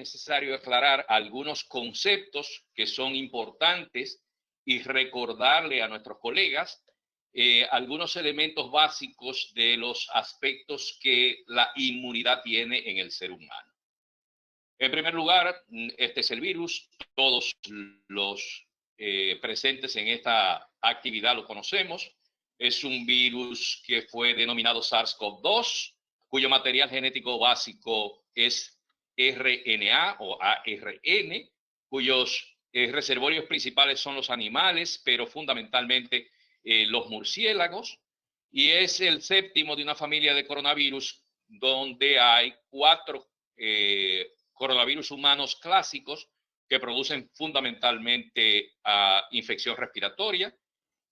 necesario aclarar algunos conceptos que son importantes y recordarle a nuestros colegas algunos elementos básicos de los aspectos que la inmunidad tiene en el ser humano. En primer lugar, este es el virus. Todos los presentes en esta actividad lo conocemos. Es un virus que fue denominado SARS-CoV-2, cuyo material genético básico es RNA o ARN, cuyos reservorios principales son los animales, pero fundamentalmente los murciélagos, y es el séptimo de una familia de coronavirus donde hay 4 coronavirus humanos clásicos que producen fundamentalmente infección respiratoria,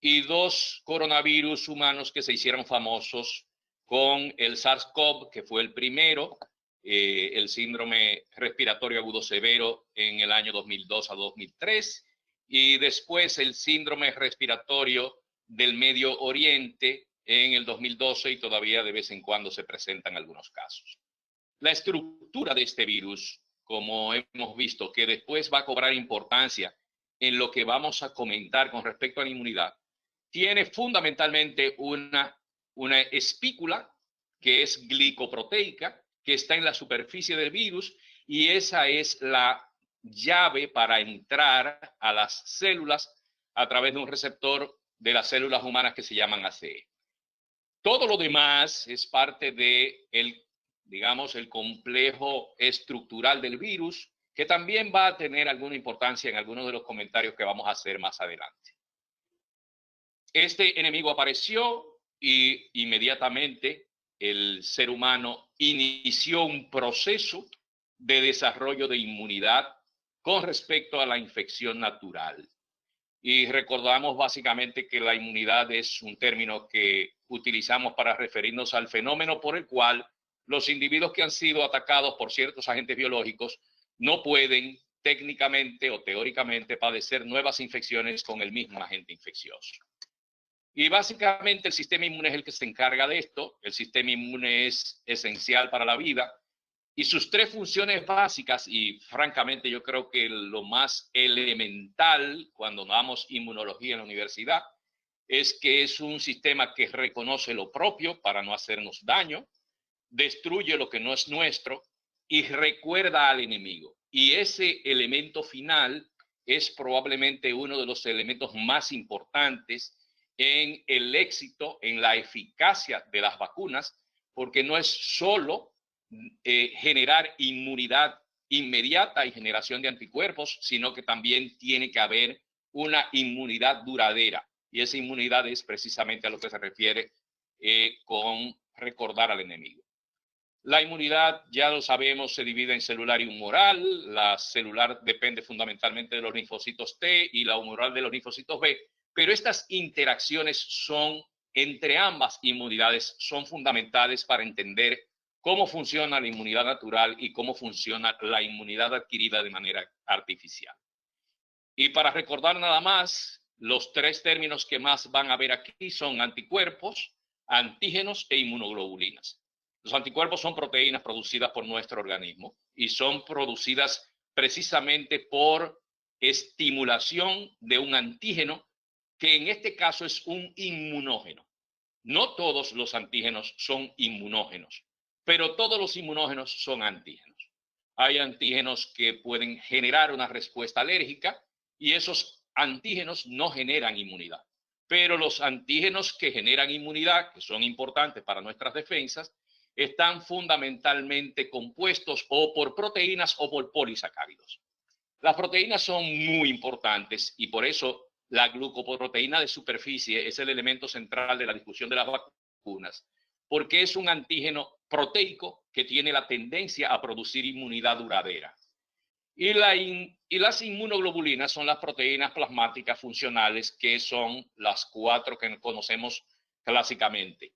y 2 coronavirus humanos que se hicieron famosos con el SARS-CoV, que fue el primero, el síndrome respiratorio agudo severo en el año 2002 a 2003, y después el síndrome respiratorio del Medio Oriente en el 2012, y todavía de vez en cuando se presentan algunos casos. La estructura de este virus, como hemos visto, que después va a cobrar importancia en lo que vamos a comentar con respecto a la inmunidad, tiene fundamentalmente una espícula que es glicoproteica, que está en la superficie del virus, y esa es la llave para entrar a las células a través de un receptor de las células humanas que se llaman ACE. Todo lo demás es parte de digamos, el complejo estructural del virus, que también va a tener alguna importancia en algunos de los comentarios que vamos a hacer más adelante. Este enemigo apareció y inmediatamente el ser humano inició un proceso de desarrollo de inmunidad con respecto a la infección natural. Y recordamos básicamente que la inmunidad es un término que utilizamos para referirnos al fenómeno por el cual los individuos que han sido atacados por ciertos agentes biológicos no pueden técnicamente o teóricamente padecer nuevas infecciones con el mismo agente infeccioso. Y básicamente el sistema inmune es el que se encarga de esto. El sistema inmune es esencial para la vida y sus 3 funciones básicas, y francamente yo creo que lo más elemental cuando damos inmunología en la universidad, es que es un sistema que reconoce lo propio para no hacernos daño, destruye lo que no es nuestro y recuerda al enemigo. Y ese elemento final es probablemente uno de los elementos más importantes en el éxito, en la eficacia de las vacunas, porque no es solo generar inmunidad inmediata y generación de anticuerpos, sino que también tiene que haber una inmunidad duradera. Y esa inmunidad es precisamente a lo que se refiere con recordar al enemigo. La inmunidad, ya lo sabemos, se divide en celular y humoral. La celular depende fundamentalmente de los linfocitos T y la humoral de los linfocitos B, pero estas interacciones entre ambas inmunidades son fundamentales para entender cómo funciona la inmunidad natural y cómo funciona la inmunidad adquirida de manera artificial. Y para recordar nada más, los 3 términos que más van a ver aquí son anticuerpos, antígenos e inmunoglobulinas. Los anticuerpos son proteínas producidas por nuestro organismo y son producidas precisamente por estimulación de un antígeno, que en este caso es un inmunógeno. No todos los antígenos son inmunógenos, pero todos los inmunógenos son antígenos. Hay antígenos que pueden generar una respuesta alérgica y esos antígenos no generan inmunidad. Pero los antígenos que generan inmunidad, que son importantes para nuestras defensas, están fundamentalmente compuestos o por proteínas o por polisacáridos. Las proteínas son muy importantes y por eso la glucoproteína de superficie es el elemento central de la discusión de las vacunas, porque es un antígeno proteico que tiene la tendencia a producir inmunidad duradera. Y las inmunoglobulinas son las proteínas plasmáticas funcionales, que son las 4 que conocemos clásicamente.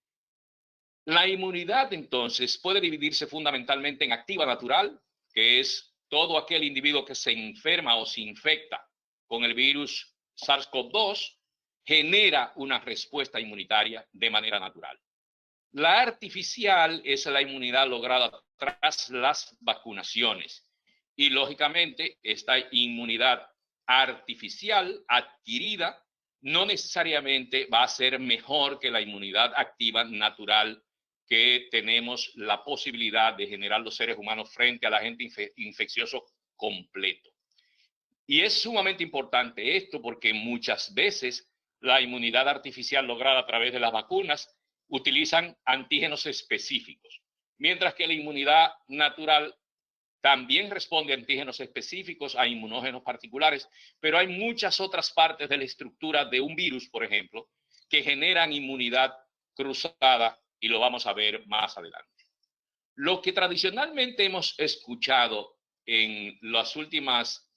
La inmunidad, entonces, puede dividirse fundamentalmente en activa natural, que es todo aquel individuo que se enferma o se infecta con el virus SARS-CoV-2, genera una respuesta inmunitaria de manera natural. La artificial es la inmunidad lograda tras las vacunaciones. Y lógicamente esta inmunidad artificial adquirida no necesariamente va a ser mejor que la inmunidad activa natural que tenemos la posibilidad de generar los seres humanos frente al agente infeccioso completo. Y es sumamente importante esto porque muchas veces la inmunidad artificial lograda a través de las vacunas utilizan antígenos específicos, mientras que la inmunidad natural también responde a antígenos específicos, a inmunógenos particulares, pero hay muchas otras partes de la estructura de un virus, por ejemplo, que generan inmunidad cruzada y lo vamos a ver más adelante. Lo que tradicionalmente hemos escuchado en las últimas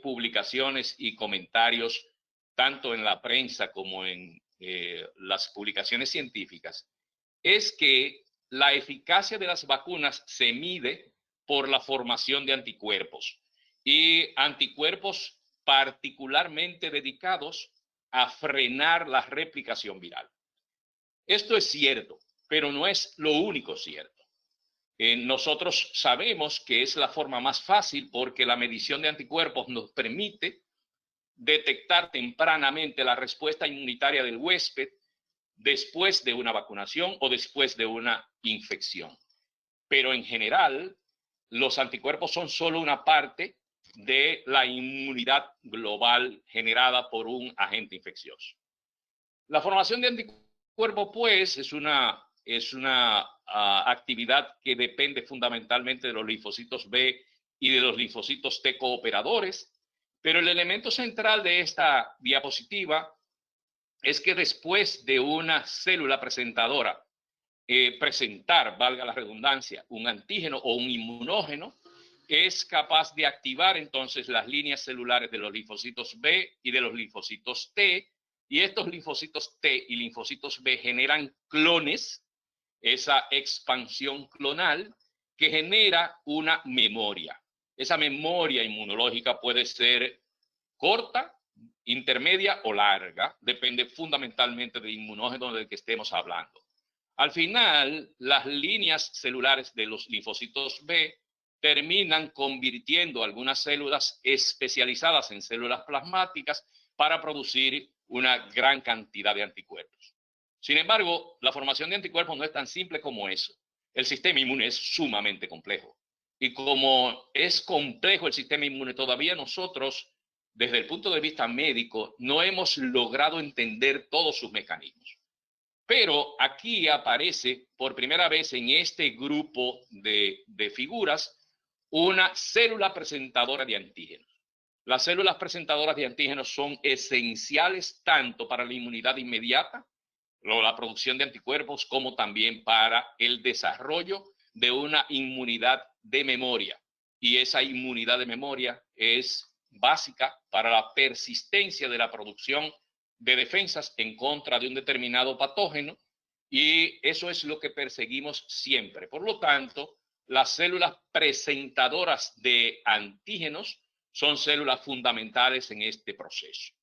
publicaciones y comentarios, tanto en la prensa como en las publicaciones científicas, es que la eficacia de las vacunas se mide por la formación de anticuerpos y anticuerpos particularmente dedicados a frenar la replicación viral. Esto es cierto, pero no es lo único cierto. Nosotros sabemos que es la forma más fácil porque la medición de anticuerpos nos permite detectar tempranamente la respuesta inmunitaria del huésped después de una vacunación o después de una infección. Pero en general, los anticuerpos son solo una parte de la inmunidad global generada por un agente infeccioso. La formación de anticuerpos, pues, es una actividad que depende fundamentalmente de los linfocitos B y de los linfocitos T cooperadores, pero el elemento central de esta diapositiva es que después de una célula presentadora presentar, valga la redundancia, un antígeno o un inmunógeno, es capaz de activar entonces las líneas celulares de los linfocitos B y de los linfocitos T, y estos linfocitos T y linfocitos B generan clones, esa expansión clonal que genera una memoria. Esa memoria inmunológica puede ser corta, intermedia o larga, depende fundamentalmente del inmunógeno del que estemos hablando. Al final, las líneas celulares de los linfocitos B terminan convirtiendo algunas células especializadas en células plasmáticas para producir una gran cantidad de anticuerpos. Sin embargo, la formación de anticuerpos no es tan simple como eso. El sistema inmune es sumamente complejo. Y como es complejo el sistema inmune, todavía nosotros, desde el punto de vista médico, no hemos logrado entender todos sus mecanismos. Pero aquí aparece por primera vez en este grupo de figuras una célula presentadora de antígenos. Las células presentadoras de antígenos son esenciales tanto para la inmunidad inmediata, la producción de anticuerpos, como también para el desarrollo de una inmunidad de memoria. Y esa inmunidad de memoria es básica para la persistencia de la producción de defensas en contra de un determinado patógeno, y eso es lo que perseguimos siempre. Por lo tanto, las células presentadoras de antígenos son células fundamentales en este proceso.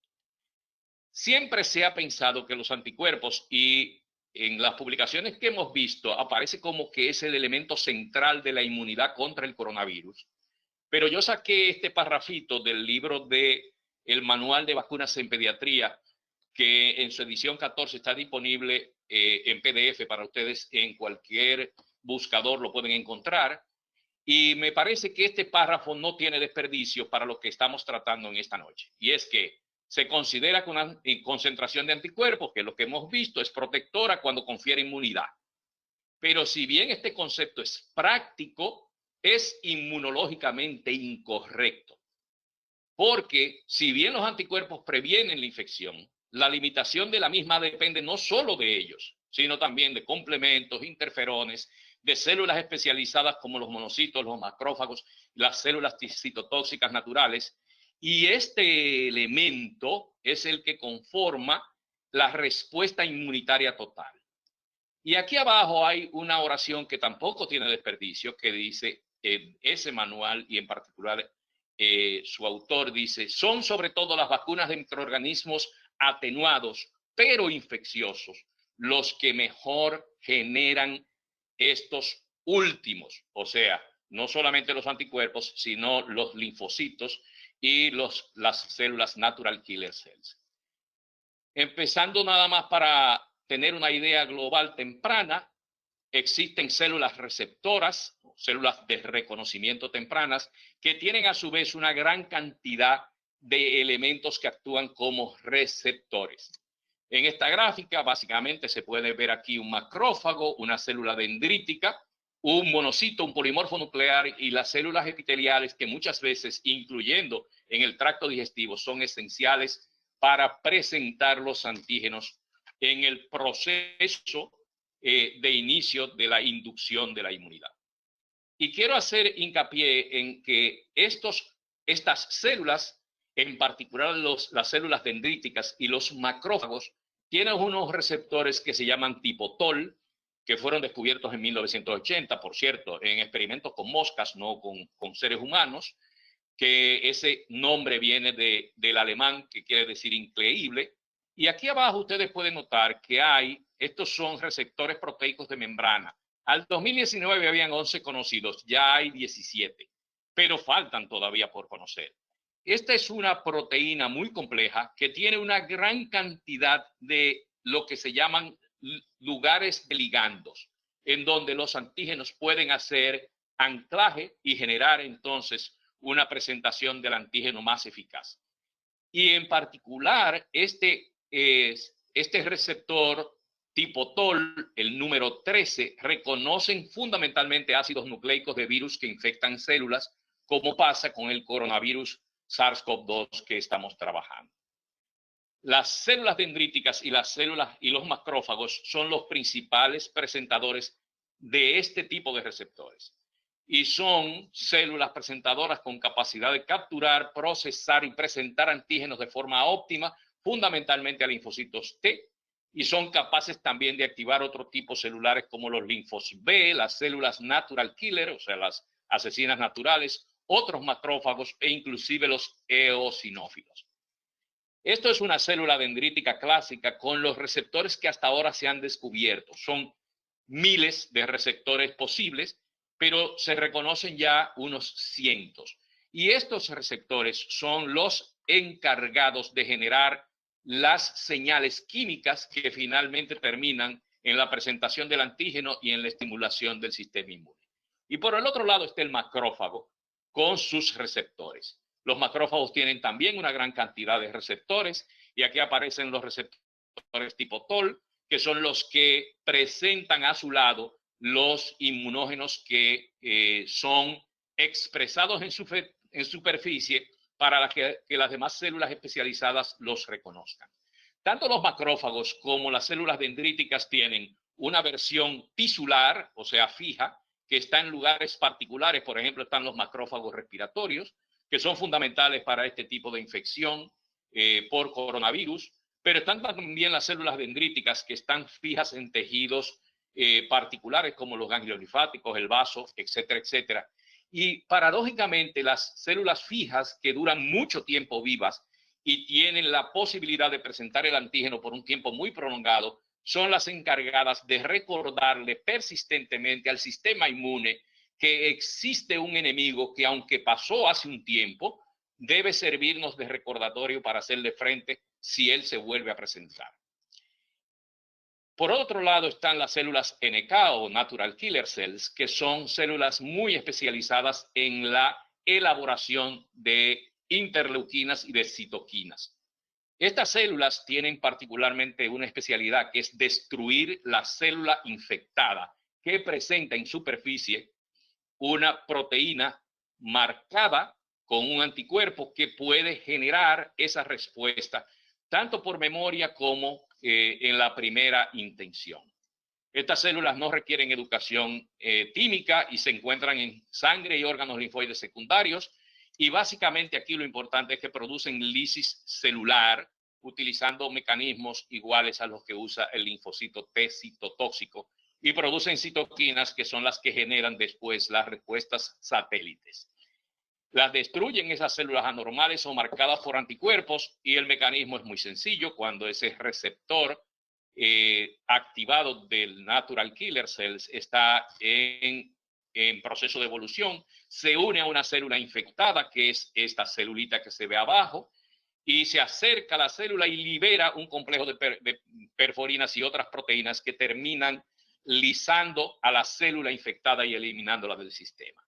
Siempre se ha pensado que los anticuerpos, y en las publicaciones que hemos visto aparece como que es el elemento central de la inmunidad contra el coronavirus, pero yo saqué este parrafito del libro de el Manual de Vacunas en Pediatría, que en su edición 14 está disponible en PDF para ustedes en cualquier buscador, lo pueden encontrar. Y me parece que este párrafo no tiene desperdicio para lo que estamos tratando en esta noche. Y es que se considera que una concentración de anticuerpos, que lo que hemos visto es protectora cuando confiere inmunidad. Pero si bien este concepto es práctico, es inmunológicamente incorrecto. Porque si bien los anticuerpos previenen la infección, la limitación de la misma depende no solo de ellos, sino también de complementos, interferones, de células especializadas como los monocitos, los macrófagos, las células citotóxicas naturales. Y este elemento es el que conforma la respuesta inmunitaria total. Y aquí abajo hay una oración que tampoco tiene desperdicio, que dice en ese manual, y en particular su autor dice, son sobre todo las vacunas de microorganismos atenuados, pero infecciosos, los que mejor generan estos últimos, o sea, no solamente los anticuerpos, sino los linfocitos y las células natural killer cells. Empezando nada más para tener una idea global temprana, existen células receptoras, células de reconocimiento tempranas, que tienen a su vez una gran cantidad de elementos que actúan como receptores. En esta gráfica básicamente se puede ver aquí un macrófago, una célula dendrítica, un monocito, un polimorfo nuclear y las células epiteliales que muchas veces, incluyendo en el tracto digestivo, son esenciales para presentar los antígenos en el proceso de inicio de la inducción de la inmunidad. Y quiero hacer hincapié en que estas células, en particular las células dendríticas y los macrófagos, tienen unos receptores que se llaman tipo TOL, que fueron descubiertos en 1980, por cierto, en experimentos con moscas, no con seres humanos, que ese nombre viene del alemán, que quiere decir increíble. Y aquí abajo ustedes pueden notar que estos son receptores proteicos de membrana. Al 2019 habían 11 conocidos, ya hay 17, pero faltan todavía por conocer. Esta es una proteína muy compleja que tiene una gran cantidad de lo que se llaman lugares de ligandos, en donde los antígenos pueden hacer anclaje y generar entonces una presentación del antígeno más eficaz. Y en particular, este receptor tipo TOL, el número 13, reconocen fundamentalmente ácidos nucleicos de virus que infectan células, como pasa con el coronavirus SARS-CoV-2 que estamos trabajando. Las células dendríticas y los macrófagos son los principales presentadores de este tipo de receptores. Y son células presentadoras con capacidad de capturar, procesar y presentar antígenos de forma óptima, fundamentalmente a linfocitos T, y son capaces también de activar otros tipos celulares como los linfocitos B, las células natural killer, o sea, las asesinas naturales, otros macrófagos e inclusive los eosinófilos. Esto es una célula dendrítica clásica con los receptores que hasta ahora se han descubierto. Son miles de receptores posibles, pero se reconocen ya unos cientos. Y estos receptores son los encargados de generar las señales químicas que finalmente terminan en la presentación del antígeno y en la estimulación del sistema inmune. Y por el otro lado está el macrófago con sus receptores. Los macrófagos tienen también una gran cantidad de receptores y aquí aparecen los receptores tipo TOL, que son los que presentan a su lado los inmunógenos que son expresados en superficie para que las demás células especializadas los reconozcan. Tanto los macrófagos como las células dendríticas tienen una versión tisular, o sea, fija, que está en lugares particulares. Por ejemplo, están los macrófagos respiratorios, que son fundamentales para este tipo de infección por coronavirus, pero están también las células dendríticas que están fijas en tejidos particulares como los ganglios linfáticos, el vaso, etcétera, etcétera. Y paradójicamente las células fijas que duran mucho tiempo vivas y tienen la posibilidad de presentar el antígeno por un tiempo muy prolongado son las encargadas de recordarle persistentemente al sistema inmune que existe un enemigo que, aunque pasó hace un tiempo, debe servirnos de recordatorio para hacerle frente si él se vuelve a presentar. Por otro lado están las células NK o Natural Killer Cells, que son células muy especializadas en la elaboración de interleuquinas y de citoquinas. Estas células tienen particularmente una especialidad que es destruir la célula infectada que presenta en superficie una proteína marcada con un anticuerpo que puede generar esa respuesta, tanto por memoria como en la primera intención. Estas células no requieren educación química y se encuentran en sangre y órganos linfoides secundarios, y básicamente aquí lo importante es que producen lisis celular utilizando mecanismos iguales a los que usa el linfocito T citotóxico, y producen citoquinas que son las que generan después las respuestas satélites. Las destruyen esas células anormales o marcadas por anticuerpos y el mecanismo es muy sencillo. Cuando ese receptor activado del Natural Killer Cells está en en proceso de evolución, se une a una célula infectada, que es esta celulita que se ve abajo, y se acerca a la célula y libera un complejo de perforinas y otras proteínas que terminan lisando a la célula infectada y eliminándola del sistema.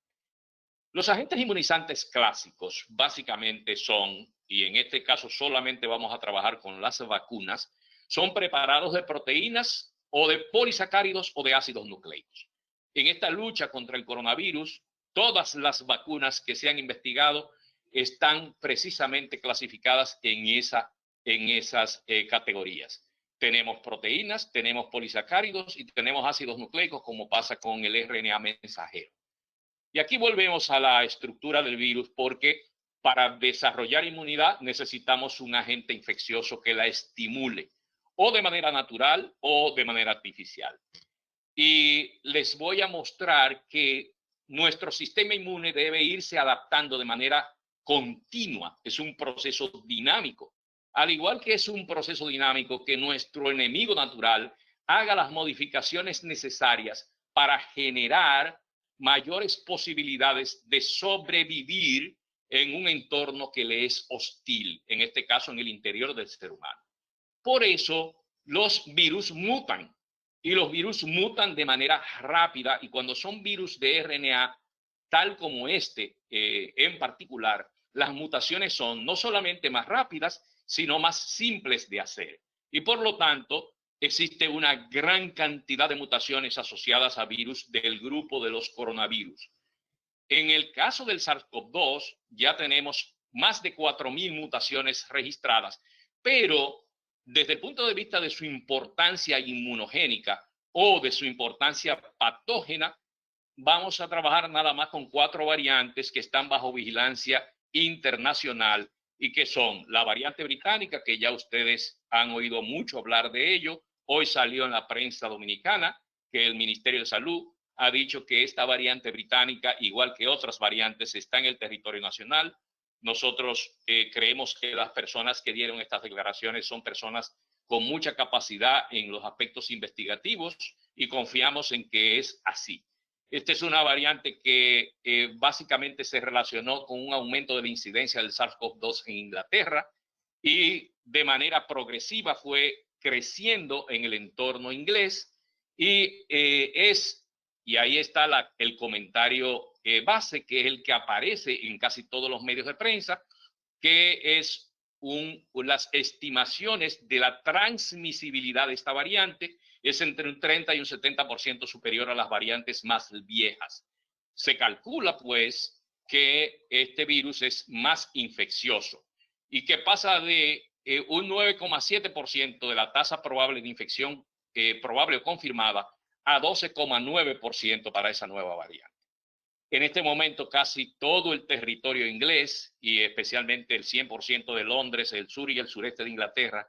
Los agentes inmunizantes clásicos básicamente son, y en este caso solamente vamos a trabajar con las vacunas, son preparados de proteínas o de polisacáridos o de ácidos nucleicos. En esta lucha contra el coronavirus, todas las vacunas que se han investigado están precisamente clasificadas en esas categorías. Tenemos proteínas, tenemos polisacáridos y tenemos ácidos nucleicos, como pasa con el RNA mensajero. Y aquí volvemos a la estructura del virus, porque para desarrollar inmunidad necesitamos un agente infeccioso que la estimule, o de manera natural o de manera artificial. Y les voy a mostrar que nuestro sistema inmune debe irse adaptando de manera continua. Es un proceso dinámico. Al igual que es un proceso dinámico que nuestro enemigo natural haga las modificaciones necesarias para generar mayores posibilidades de sobrevivir en un entorno que le es hostil, en este caso en el interior del ser humano. Por eso los virus mutan, y los virus mutan de manera rápida, y cuando son virus de RNA, tal como este en particular, las mutaciones son no solamente más rápidas, sino más simples de hacer. Y por lo tanto, existe una gran cantidad de mutaciones asociadas a virus del grupo de los coronavirus. En el caso del SARS-CoV-2 ya tenemos más de 4.000 mutaciones registradas, pero desde el punto de vista de su importancia inmunogénica o de su importancia patógena, vamos a trabajar nada más con 4 variantes que están bajo vigilancia internacional y que son la variante británica, que ya ustedes han oído mucho hablar de ello. Hoy salió en la prensa dominicana que el Ministerio de Salud ha dicho que esta variante británica, igual que otras variantes, está en el territorio nacional. Nosotros creemos que las personas que dieron estas declaraciones son personas con mucha capacidad en los aspectos investigativos y confiamos en que es así. Esta es una variante que básicamente se relacionó con un aumento de la incidencia del SARS-CoV-2 en Inglaterra y de manera progresiva fue creciendo en el entorno inglés y y ahí está el comentario base, que es el que aparece en casi todos los medios de prensa, que es las estimaciones de la transmisibilidad de esta variante es entre un 30 y un 70% superior a las variantes más viejas. Se calcula, pues, que este virus es más infeccioso y que pasa de un 9,7% de la tasa probable de infección probable o confirmada a 12,9% para esa nueva variante. En este momento casi todo el territorio inglés y especialmente el 100% de Londres, el sur y el sureste de Inglaterra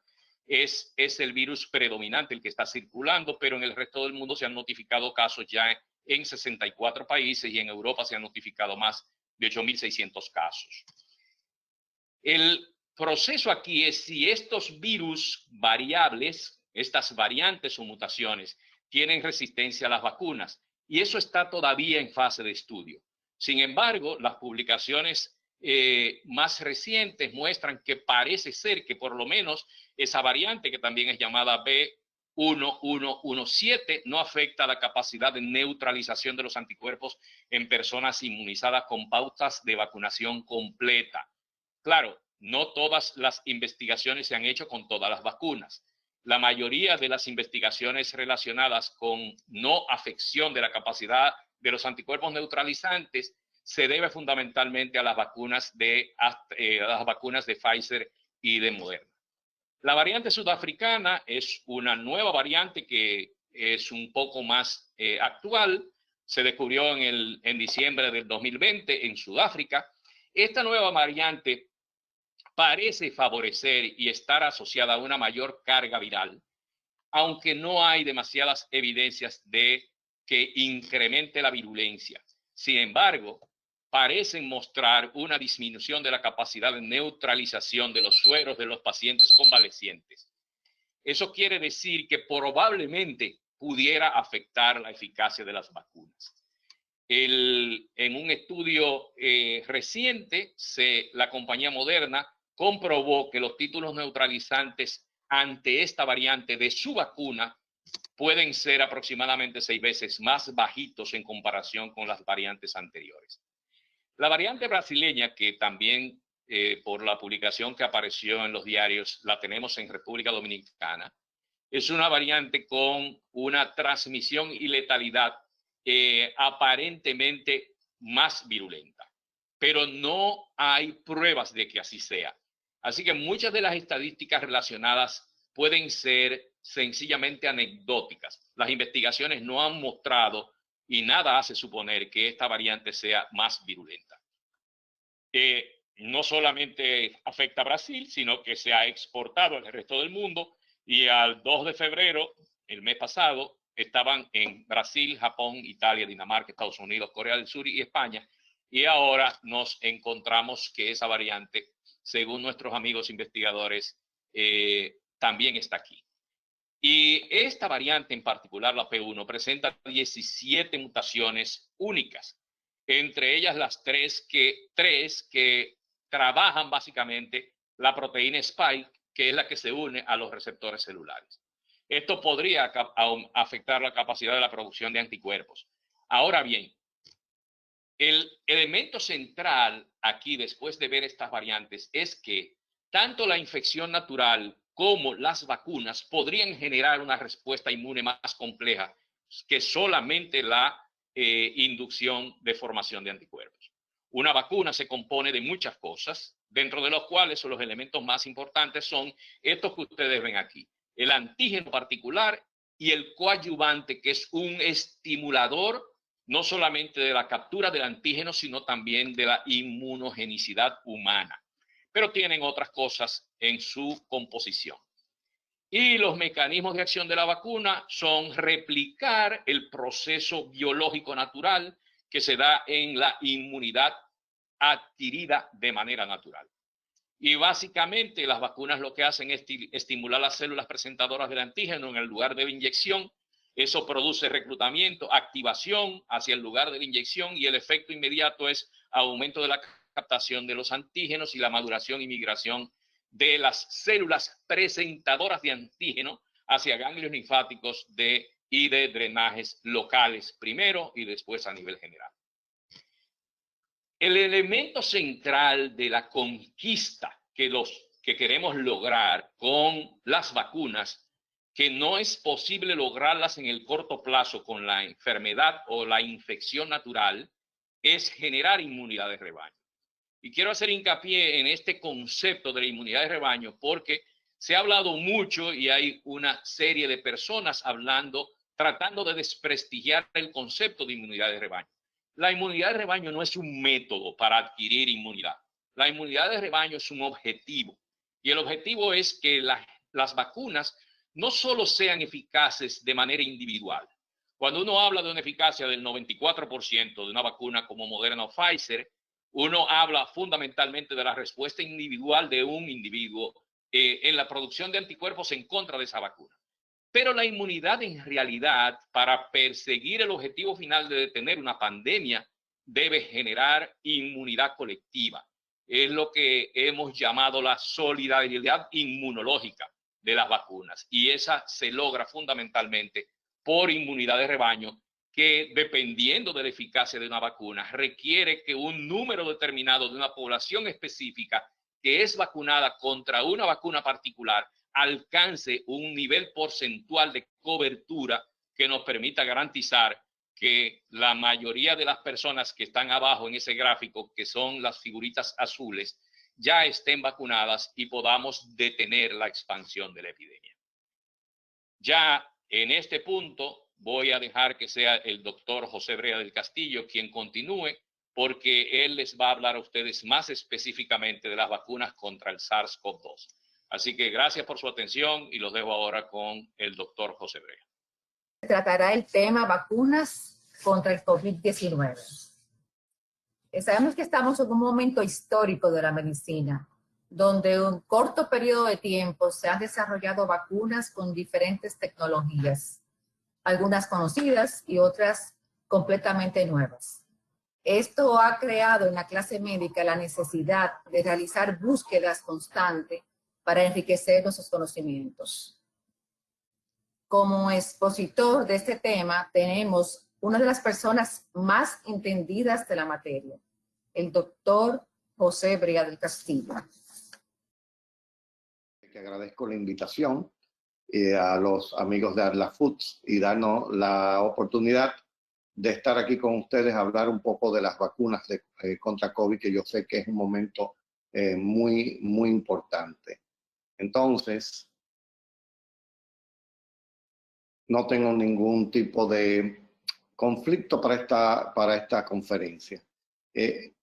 es el virus predominante el que está circulando, pero en el resto del mundo se han notificado casos ya en 64 países y en Europa se han notificado más de 8.600 casos. El proceso aquí es si estos virus variables, estas variantes o mutaciones, tienen resistencia a las vacunas. Y eso está todavía en fase de estudio. Sin embargo, las publicaciones más recientes muestran que parece ser que por lo menos esa variante, que también es llamada B1117, no afecta la capacidad de neutralización de los anticuerpos en personas inmunizadas con pautas de vacunación completa. Claro, no todas las investigaciones se han hecho con todas las vacunas. La mayoría de las investigaciones relacionadas con no afección de la capacidad de los anticuerpos neutralizantes se debe fundamentalmente a las vacunas de Pfizer y de Moderna. La variante sudafricana es una nueva variante que es un poco más actual. Se descubrió en diciembre del 2020 en Sudáfrica. Esta nueva variante parece favorecer y estar asociada a una mayor carga viral, aunque no hay demasiadas evidencias de que incremente la virulencia. Sin embargo, parecen mostrar una disminución de la capacidad de neutralización de los sueros de los pacientes convalecientes. Eso quiere decir que probablemente pudiera afectar la eficacia de las vacunas. En un estudio reciente, la compañía Moderna comprobó que los títulos neutralizantes ante esta variante de su vacuna pueden ser aproximadamente 6 veces más bajitos en comparación con las variantes anteriores. La variante brasileña, que también por la publicación que apareció en los diarios, la tenemos en República Dominicana, es una variante con una transmisión y letalidad aparentemente más virulenta, pero no hay pruebas de que así sea. Así que muchas de las estadísticas relacionadas pueden ser sencillamente anecdóticas. Las investigaciones no han mostrado y nada hace suponer que esta variante sea más virulenta. No solamente afecta a Brasil, sino que se ha exportado al resto del mundo, y al 2 de febrero, el mes pasado, estaban en Brasil, Japón, Italia, Dinamarca, Estados Unidos, Corea del Sur y España, y ahora nos encontramos que esa variante, según nuestros amigos investigadores, también está aquí. Y esta variante en particular, la P1, presenta 17 mutaciones únicas, entre ellas las tres que trabajan básicamente la proteína Spike, que es la que se une a los receptores celulares. Esto podría afectar la capacidad de la producción de anticuerpos. Ahora bien, el elemento central aquí, después de ver estas variantes, es que tanto la infección natural como las vacunas podrían generar una respuesta inmune más compleja que solamente la inducción de formación de anticuerpos. Una vacuna se compone de muchas cosas, dentro de los cuales los elementos más importantes son estos que ustedes ven aquí: el antígeno particular y el coadyuvante, que es un estimulador no solamente de la captura del antígeno, sino también de la inmunogenicidad humana. Pero tienen otras cosas en su composición. Y los mecanismos de acción de la vacuna son replicar el proceso biológico natural que se da en la inmunidad adquirida de manera natural. Y básicamente las vacunas lo que hacen es estimular las células presentadoras del antígeno en el lugar de la inyección. Eso produce reclutamiento, activación hacia el lugar de la inyección, y el efecto inmediato es aumento de la captación de los antígenos y la maduración y migración de las células presentadoras de antígeno hacia ganglios linfáticos y de drenajes locales primero y después a nivel general. El elemento central de la conquista que queremos lograr con las vacunas, que no es posible lograrlas en el corto plazo con la enfermedad o la infección natural, es generar inmunidad de rebaño. Y quiero hacer hincapié en este concepto de la inmunidad de rebaño porque se ha hablado mucho y hay una serie de personas tratando de desprestigiar el concepto de inmunidad de rebaño. La inmunidad de rebaño no es un método para adquirir inmunidad. La inmunidad de rebaño es un objetivo. Y el objetivo es que las vacunas no solo sean eficaces de manera individual. Cuando uno habla de una eficacia del 94% de una vacuna como Moderna o Pfizer, uno habla fundamentalmente de la respuesta individual de un individuo en la producción de anticuerpos en contra de esa vacuna. Pero la inmunidad en realidad, para perseguir el objetivo final de detener una pandemia, debe generar inmunidad colectiva. Es lo que hemos llamado la solidaridad inmunológica de las vacunas. Y esa se logra fundamentalmente por inmunidad de rebaño, que dependiendo de la eficacia de una vacuna, requiere que un número determinado de una población específica que es vacunada contra una vacuna particular alcance un nivel porcentual de cobertura que nos permita garantizar que la mayoría de las personas que están abajo en ese gráfico, que son las figuritas azules, ya estén vacunadas y podamos detener la expansión de la epidemia. Ya en este punto voy a dejar que sea el doctor José Brea del Castillo quien continúe, porque él les va a hablar a ustedes más específicamente de las vacunas contra el SARS-CoV-2. Así que gracias por su atención y los dejo ahora con el doctor José Brea. Se tratará el tema vacunas contra el COVID-19. Sabemos que estamos en un momento histórico de la medicina, donde en un corto periodo de tiempo se han desarrollado vacunas con diferentes tecnologías, algunas conocidas y otras completamente nuevas. Esto ha creado en la clase médica la necesidad de realizar búsquedas constantes para enriquecer nuestros conocimientos. Como expositor de este tema tenemos una de las personas más entendidas de la materia, el doctor José Brea del Castillo. Que agradezco la invitación a los amigos de Atlas Foods y darnos la oportunidad de estar aquí con ustedes a hablar un poco de las vacunas contra COVID, que yo sé que es un momento muy importante. Entonces, no tengo ningún tipo de conflicto para esta conferencia.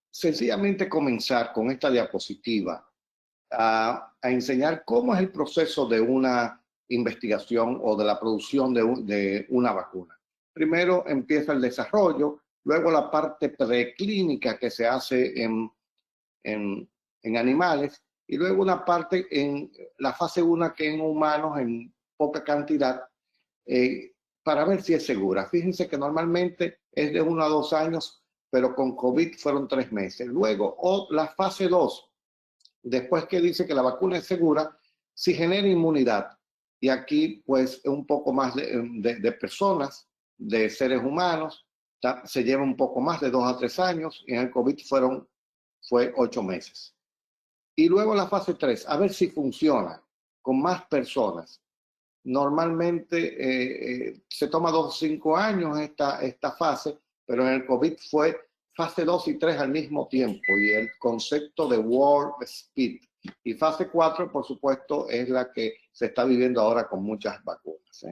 Sencillamente comenzar con esta diapositiva a enseñar cómo es el proceso de una investigación o de la producción de una vacuna. Primero empieza el desarrollo, luego la parte preclínica que se hace en animales y luego una parte en la fase 1 que en humanos en poca cantidad para ver si es segura. Fíjense que normalmente es de 1 a 2 años, pero con COVID fueron 3 meses. Luego la fase 2, después que dice que la vacuna es segura, si genera inmunidad. Y aquí pues un poco más de personas, de seres humanos, se lleva un poco más de 2 a 3 años y en el COVID fue 8 meses. Y luego la fase 3, a ver si funciona con más personas. Normalmente se toma 2 o 5 años esta fase, pero en el COVID fue fase 2 y 3 al mismo tiempo y el concepto de Warp Speed. Y fase 4, por supuesto, es la que se está viviendo ahora con muchas vacunas.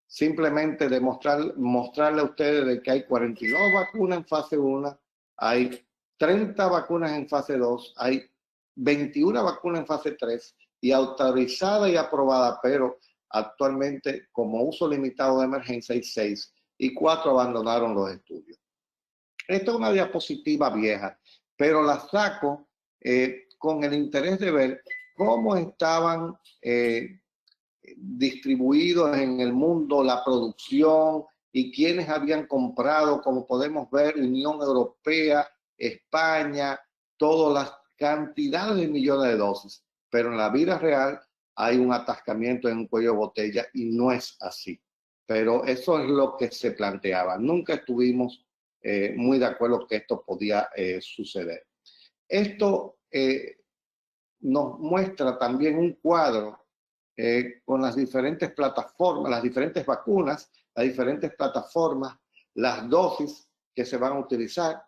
Simplemente mostrarle a ustedes de que hay 42 vacunas en fase 1, hay 30 vacunas en fase 2, hay 21 vacunas en fase 3 y autorizada y aprobada, pero actualmente como uso limitado de emergencia hay 6 y 4 abandonaron los estudios. Esta es una diapositiva vieja, pero la saco con el interés de ver cómo estaban distribuidos en el mundo la producción y quiénes habían comprado, como podemos ver, Unión Europea, España, todas las cantidades de millones de dosis. Pero en la vida real hay un atascamiento en un cuello de botella y no es así. Pero eso es lo que se planteaba. Nunca estuvimos muy de acuerdo que esto podía suceder. Esto nos muestra también un cuadro con las diferentes plataformas, las diferentes vacunas, las diferentes plataformas, las dosis que se van a utilizar,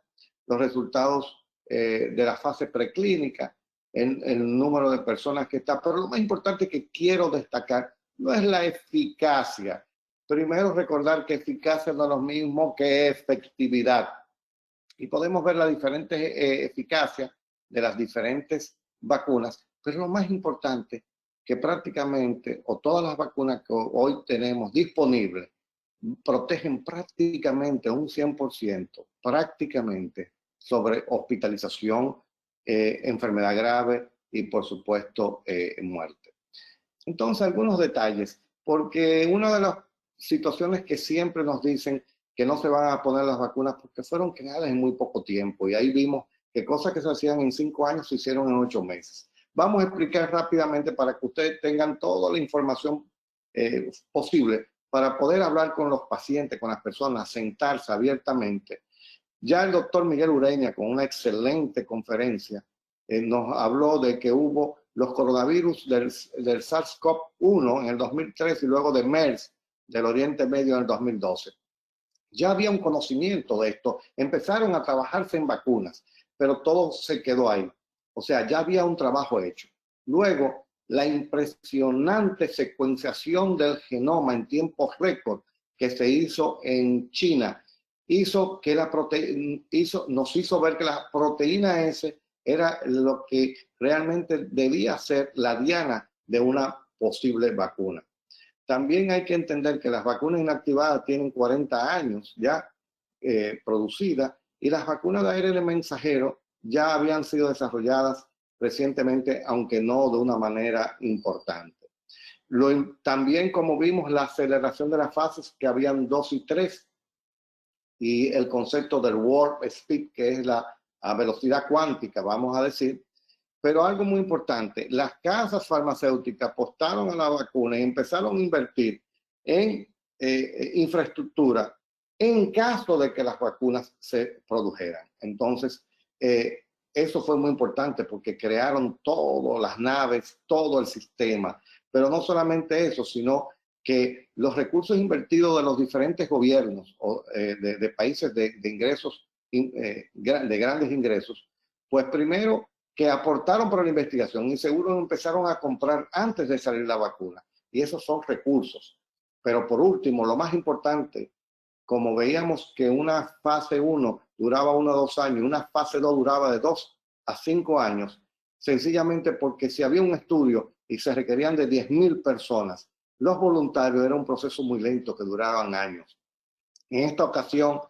los resultados de la fase preclínica, el número de personas que está. Pero lo más importante que quiero destacar no es la eficacia. Primero recordar que eficacia no es lo mismo que efectividad. Y podemos ver las diferentes eficacias de las diferentes vacunas, pero lo más importante que prácticamente, o todas las vacunas que hoy tenemos disponibles, protegen prácticamente un 100%, prácticamente, sobre hospitalización, enfermedad grave y por supuesto muerte. Entonces, algunos detalles, porque una de las situaciones que siempre nos dicen que no se van a poner las vacunas porque fueron creadas en muy poco tiempo y ahí vimos que cosas que se hacían en 5 años se hicieron en 8 meses. Vamos a explicar rápidamente para que ustedes tengan toda la información posible para poder hablar con los pacientes, con las personas, sentarse abiertamente. Ya el doctor Miguel Ureña, con una excelente conferencia, nos habló de que hubo los coronavirus del SARS-CoV-1 en el 2003 y luego de MERS del Oriente Medio en el 2012. Ya había un conocimiento de esto, empezaron a trabajarse en vacunas, pero todo se quedó ahí. O sea, ya había un trabajo hecho. Luego, la impresionante secuenciación del genoma en tiempo récord que se hizo en China hizo que nos hizo ver que la proteína S era lo que realmente debía ser la diana de una posible vacuna. También hay que entender que las vacunas inactivadas tienen 40 años ya producidas y las vacunas de ARN mensajero ya habían sido desarrolladas recientemente, aunque no de una manera importante. También, como vimos, la aceleración de las fases, que habían 2 y 3, y el concepto del warp speed, que es la velocidad cuántica, vamos a decir. Pero algo muy importante, las casas farmacéuticas apostaron a la vacuna y empezaron a invertir en infraestructura en caso de que las vacunas se produjeran. Entonces, eso fue muy importante porque crearon todas las naves, todo el sistema. Pero no solamente eso, sino que los recursos invertidos de los diferentes gobiernos de países de ingresos, de grandes ingresos, pues primero que aportaron para la investigación y seguro empezaron a comprar antes de salir la vacuna. Y esos son recursos. Pero por último, lo más importante, como veíamos que una fase 1 duraba 1 a 2 años, una fase 2 duraba de 2 a 5 años, sencillamente porque si había un estudio y se requerían de 10.000 personas, los voluntarios era un proceso muy lento que duraban años. En esta ocasión,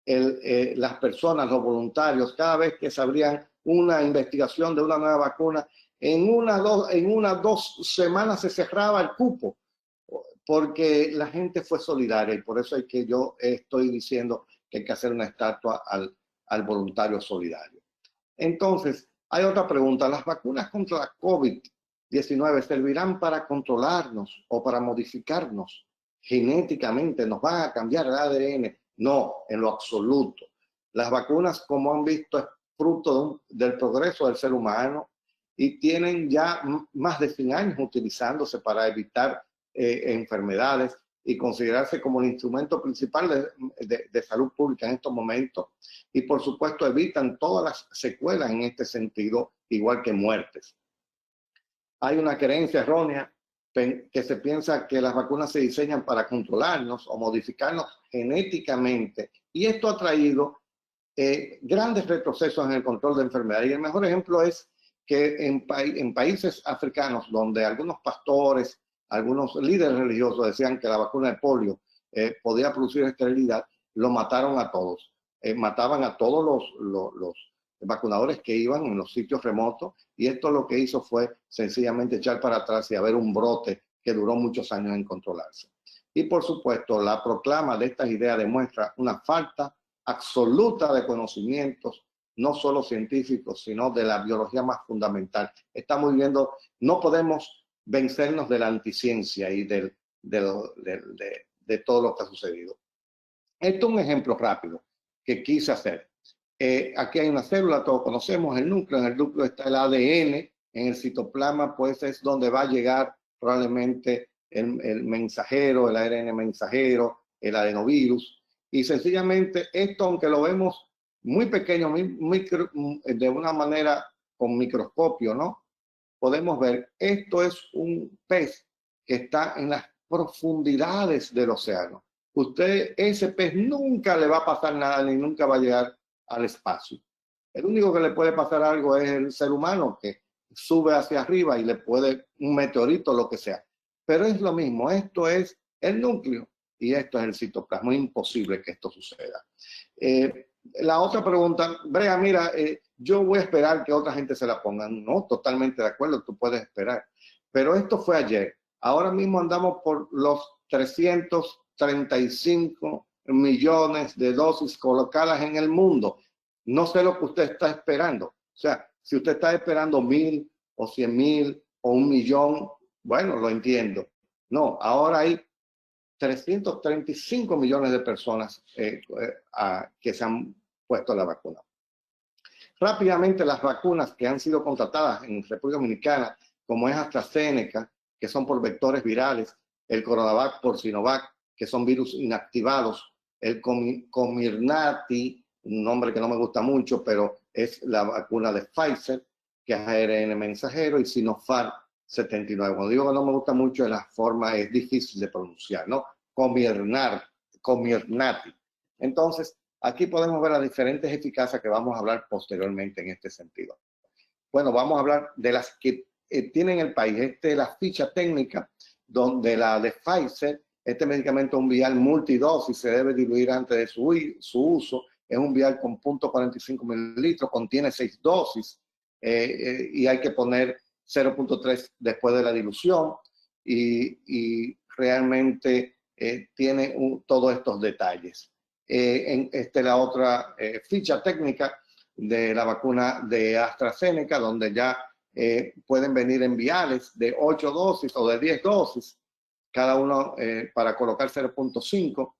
las personas, los voluntarios, cada vez que se abrían una investigación de una nueva vacuna, en unas 2 semanas se cerraba el cupo, porque la gente fue solidaria y por eso es que yo estoy diciendo que hay que hacer una estatua al voluntario solidario. Entonces, hay otra pregunta. ¿Las vacunas contra la COVID-19 servirán para controlarnos o para modificarnos genéticamente? ¿Nos van a cambiar el ADN? No, en lo absoluto. Las vacunas, como han visto, es fruto del progreso del ser humano y tienen ya más de 100 años utilizándose para evitar enfermedades y considerarse como el instrumento principal de salud pública en estos momentos. Y por supuesto evitan todas las secuelas en este sentido, igual que muertes. Hay una creencia errónea que se piensa que las vacunas se diseñan para controlarnos o modificarnos genéticamente, y esto ha traído grandes retrocesos en el control de enfermedades. Y el mejor ejemplo es que en países africanos, donde algunos pastores, algunos líderes religiosos decían que la vacuna de polio podía producir esterilidad, lo mataron a todos. Mataban a todos los vacunadores que iban en los sitios remotos, y esto lo que hizo fue sencillamente echar para atrás y haber un brote que duró muchos años en controlarse. Y por supuesto, la proclama de estas ideas demuestra una falta absoluta de conocimientos, no solo científicos, sino de la biología más fundamental. Estamos viviendo, no podemos vencernos de la anticiencia y de todo lo que ha sucedido. Esto es un ejemplo rápido que quise hacer. Aquí hay una célula, todos conocemos el núcleo. En el núcleo está el ADN. En el citoplasma, pues es donde va a llegar probablemente el mensajero, el ARN mensajero, el adenovirus. Y sencillamente esto, aunque lo vemos muy pequeño, de una manera con microscopio, ¿no? Podemos ver, esto es un pez que está en las profundidades del océano. Ese pez nunca le va a pasar nada ni nunca va a llegar al espacio. El único que le puede pasar algo es el ser humano, que sube hacia arriba y le puede un meteorito, lo que sea. Pero es lo mismo, esto es el núcleo y esto es el citoplasma. Es imposible que esto suceda. La otra pregunta, Brea, mira, yo voy a esperar que otra gente se la ponga. No, totalmente de acuerdo, tú puedes esperar. Pero esto fue ayer. Ahora mismo andamos por los 335 millones de dosis colocadas en el mundo. No sé lo que usted está esperando. O sea, si usted está esperando 1.000 o 100.000 o 1 millón, bueno, lo entiendo. No, ahora hay 335 millones de personas que se han puesto la vacuna. Rápidamente, las vacunas que han sido contratadas en República Dominicana, como es AstraZeneca, que son por vectores virales, el Coronavac por Sinovac, que son virus inactivados, el Comirnaty, un nombre que no me gusta mucho, pero es la vacuna de Pfizer, que es ARN mensajero, y Sinopharm 79. Cuando digo que no me gusta mucho, la forma es difícil de pronunciar, ¿no? Comirnaty. Entonces, aquí podemos ver las diferentes eficacias que vamos a hablar posteriormente en este sentido. Bueno, vamos a hablar de las que tiene el país. Esta es la ficha técnica donde la de Pfizer, este medicamento es un vial multidosis, se debe diluir antes de su uso. Es un vial con 0.45 mililitros, contiene 6 dosis y hay que poner 0.3 después de la dilución y realmente tiene todos estos detalles. La otra ficha técnica de la vacuna de AstraZeneca, donde ya pueden venir en viales de 8 dosis o de 10 dosis, cada uno para colocar 0.5.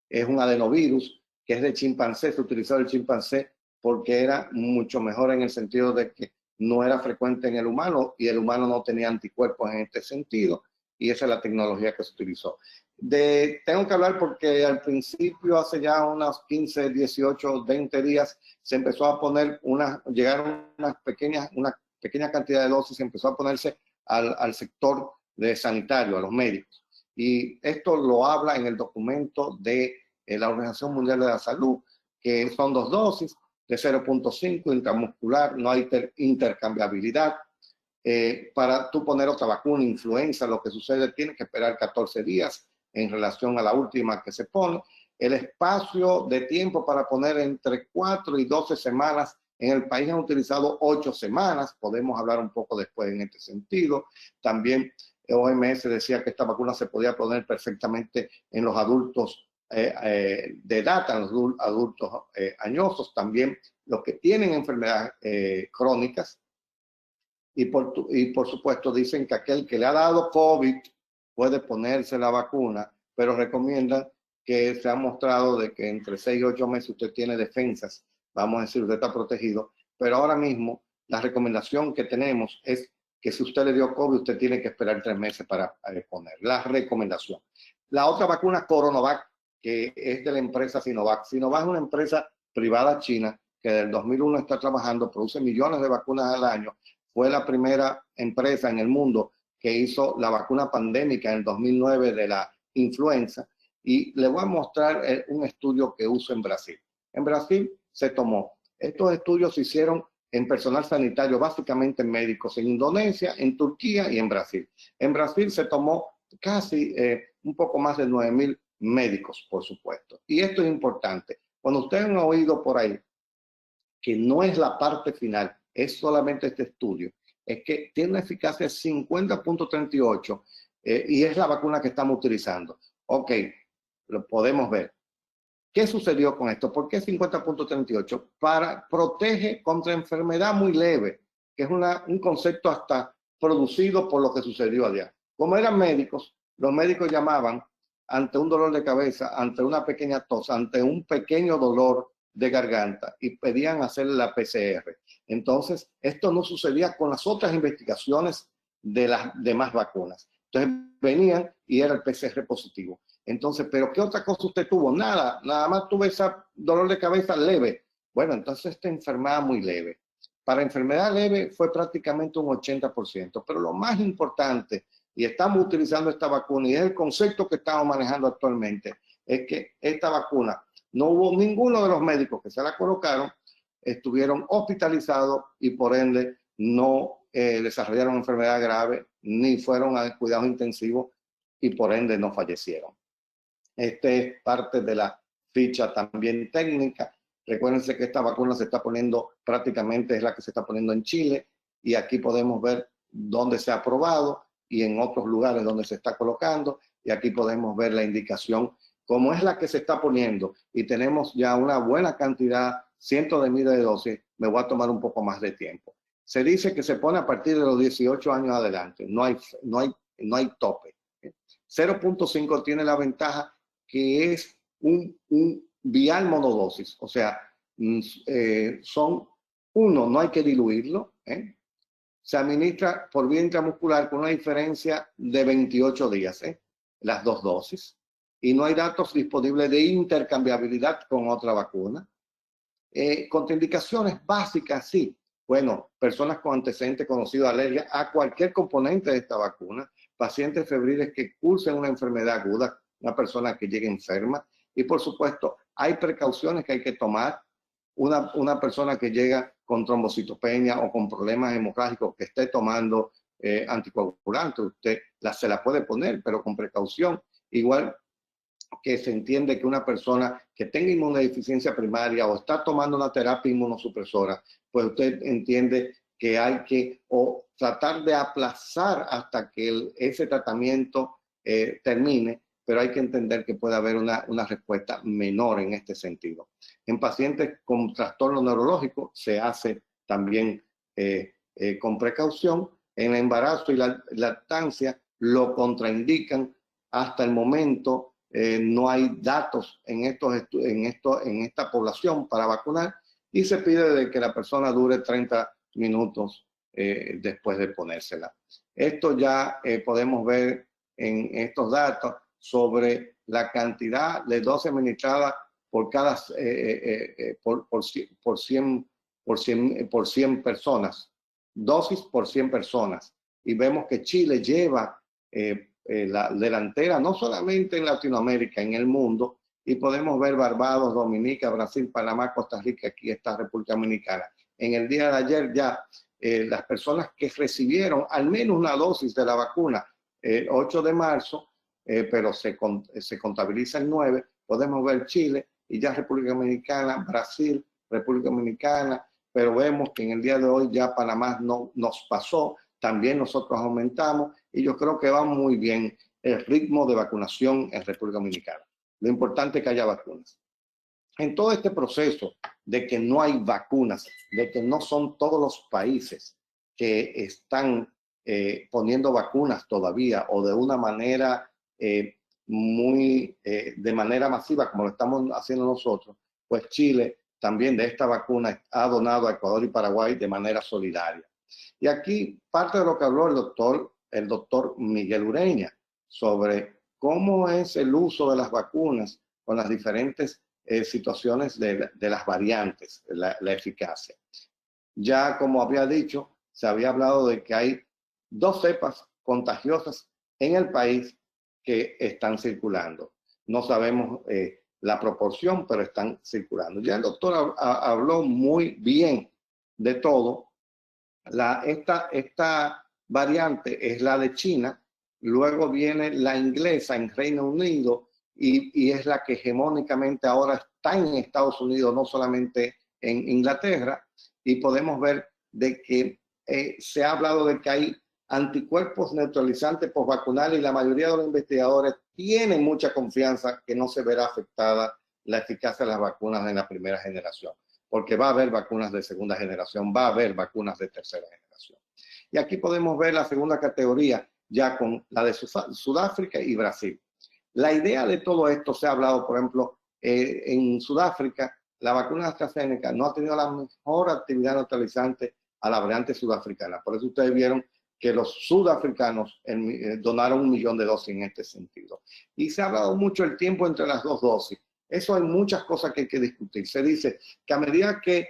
Es un adenovirus que es de chimpancé, se utilizó el chimpancé porque era mucho mejor en el sentido de que no era frecuente en el humano y el humano no tenía anticuerpos en este sentido, y esa es la tecnología que se utilizó. Tengo que hablar porque al principio, hace ya unos 15, 18, 20 días, se empezó a poner llegaron una pequeña cantidad de dosis, se empezó a ponerse al sector de sanitario, a los médicos. Y esto lo habla en el documento de la Organización Mundial de la Salud, que son 2 dosis de 0.5 intramuscular, no hay intercambiabilidad. Para tú poner otra vacuna, influenza, lo que sucede, tienes que esperar 14 días en relación a la última que se pone. El espacio de tiempo para poner entre 4 y 12 semanas, en el país han utilizado 8 semanas, podemos hablar un poco después en este sentido. También OMS decía que esta vacuna se podía poner perfectamente en los adultos de edad, en los adultos añosos, también los que tienen enfermedades crónicas. Y por supuesto dicen que aquel que le ha dado COVID puede ponerse la vacuna, pero recomiendan que se ha mostrado de que entre 6 y 8 meses usted tiene defensas, vamos a decir, usted está protegido, pero ahora mismo la recomendación que tenemos es que si usted le dio COVID, usted tiene que esperar 3 meses para poner la recomendación. La otra vacuna, Coronavac, que es de la empresa Sinovac. Sinovac es una empresa privada china que desde el 2001 está trabajando, produce millones de vacunas al año. Fue la primera empresa en el mundo que hizo la vacuna pandémica en el 2009 de la influenza. Y le voy a mostrar un estudio que uso en Brasil. En Brasil se tomó. Estos estudios se hicieron en personal sanitario, básicamente en médicos, en Indonesia, en Turquía y en Brasil. En Brasil se tomó casi un poco más de 9.000 médicos, por supuesto. Y esto es importante. Cuando ustedes han oído por ahí que no es la parte final, es solamente este estudio, es que tiene una eficacia de 50.38 y es la vacuna que estamos utilizando. Ok, lo podemos ver. ¿Qué sucedió con esto? ¿Por qué 50.38? Protege contra enfermedad muy leve, que es un concepto hasta producido por lo que sucedió allá. Como eran médicos, los médicos llamaban ante un dolor de cabeza, ante una pequeña tos, ante un pequeño dolor de garganta y pedían hacer la PCR. Entonces, esto no sucedía con las otras investigaciones de las demás vacunas. Entonces, venían y era el PCR positivo. Entonces, ¿pero qué otra cosa usted tuvo? Nada más tuve ese dolor de cabeza leve. Bueno, entonces esta enfermedad muy leve. Para enfermedad leve fue prácticamente un 80%, pero lo más importante, y estamos utilizando esta vacuna, y es el concepto que estamos manejando actualmente, es que esta vacuna, no hubo ninguno de los médicos que se la colocaron, estuvieron hospitalizados y por ende no desarrollaron enfermedad grave, ni fueron a cuidados intensivos y por ende no fallecieron. Este es parte de la ficha también técnica. Recuérdense que esta vacuna se está poniendo, prácticamente es la que se está poniendo en Chile, y aquí podemos ver dónde se ha aprobado y en otros lugares donde se está colocando, y aquí podemos ver la indicación como es la que se está poniendo, y tenemos ya una buena cantidad, cientos de miles de dosis. Me voy a tomar un poco más de tiempo. Se dice que se pone a partir de los 18 años adelante, no hay tope. 0.5 tiene la ventaja que es un vial monodosis, o sea, no hay que diluirlo, se administra por vía intramuscular con una diferencia de 28 días, las 2 dosis, y no hay datos disponibles de intercambiabilidad con otra vacuna. Contraindicaciones básicas, sí. Bueno, personas con antecedentes conocidos de alergia a cualquier componente de esta vacuna, pacientes febriles que cursen una enfermedad aguda, una persona que llegue enferma, y por supuesto hay precauciones que hay que tomar. Una persona que llega con trombocitopenia o con problemas hemorrágicos que esté tomando anticoagulantes, usted se la puede poner, pero con precaución. Igual que se entiende que una persona que tenga inmunodeficiencia primaria o está tomando una terapia inmunosupresora, pues usted entiende que hay que tratar de aplazar hasta que ese tratamiento termine, pero hay que entender que puede haber una respuesta menor en este sentido. En pacientes con trastorno neurológico se hace también con precaución. En el embarazo y la lactancia lo contraindican. Hasta el momento no hay datos en esta población para vacunar, y se pide de que la persona dure 30 minutos después de ponérsela. Esto ya podemos ver en estos datos sobre la cantidad de dosis administradas por cada por 100 personas, dosis por 100 personas, y vemos que Chile lleva la delantera no solamente en Latinoamérica, en el mundo, y podemos ver Barbados, Dominica, Brasil, Panamá, Costa Rica, aquí está República Dominicana. En el día de ayer ya las personas que recibieron al menos una dosis de la vacuna el 8 de marzo, pero se contabiliza el 9, podemos ver Chile y ya República Dominicana, Brasil, República Dominicana, pero vemos que en el día de hoy ya Panamá nos pasó, también nosotros aumentamos, y yo creo que va muy bien el ritmo de vacunación en República Dominicana. Lo importante es que haya vacunas. En todo este proceso de que no hay vacunas, de que no son todos los países que están poniendo vacunas todavía, o de una manera de manera masiva como lo estamos haciendo nosotros, pues Chile también de esta vacuna ha donado a Ecuador y Paraguay de manera solidaria. Y aquí parte de lo que habló el doctor Miguel Ureña sobre cómo es el uso de las vacunas con las diferentes situaciones de las variantes, la eficacia. Ya como había dicho, se había hablado de que hay 2 cepas contagiosas en el país que están circulando. No sabemos la proporción, pero están circulando. Ya el doctor habló muy bien de todo. Esta variante es la de China, luego viene la inglesa en Reino Unido, y es la que hegemónicamente ahora está en Estados Unidos, no solamente en Inglaterra, y podemos ver de que se ha hablado de que hay anticuerpos neutralizantes postvacunales, y la mayoría de los investigadores tienen mucha confianza que no se verá afectada la eficacia de las vacunas en la primera generación, porque va a haber vacunas de segunda generación, va a haber vacunas de tercera generación. Y aquí podemos ver la segunda categoría, ya con la de Sudáfrica y Brasil. La idea de todo esto se ha hablado, por ejemplo, en Sudáfrica, la vacuna AstraZeneca no ha tenido la mejor actividad neutralizante a la variante sudafricana. Por eso ustedes vieron que los sudafricanos donaron 1 millón de dosis en este sentido. Y se ha hablado mucho el tiempo entre las 2 dosis. Eso hay muchas cosas que hay que discutir. Se dice que a medida que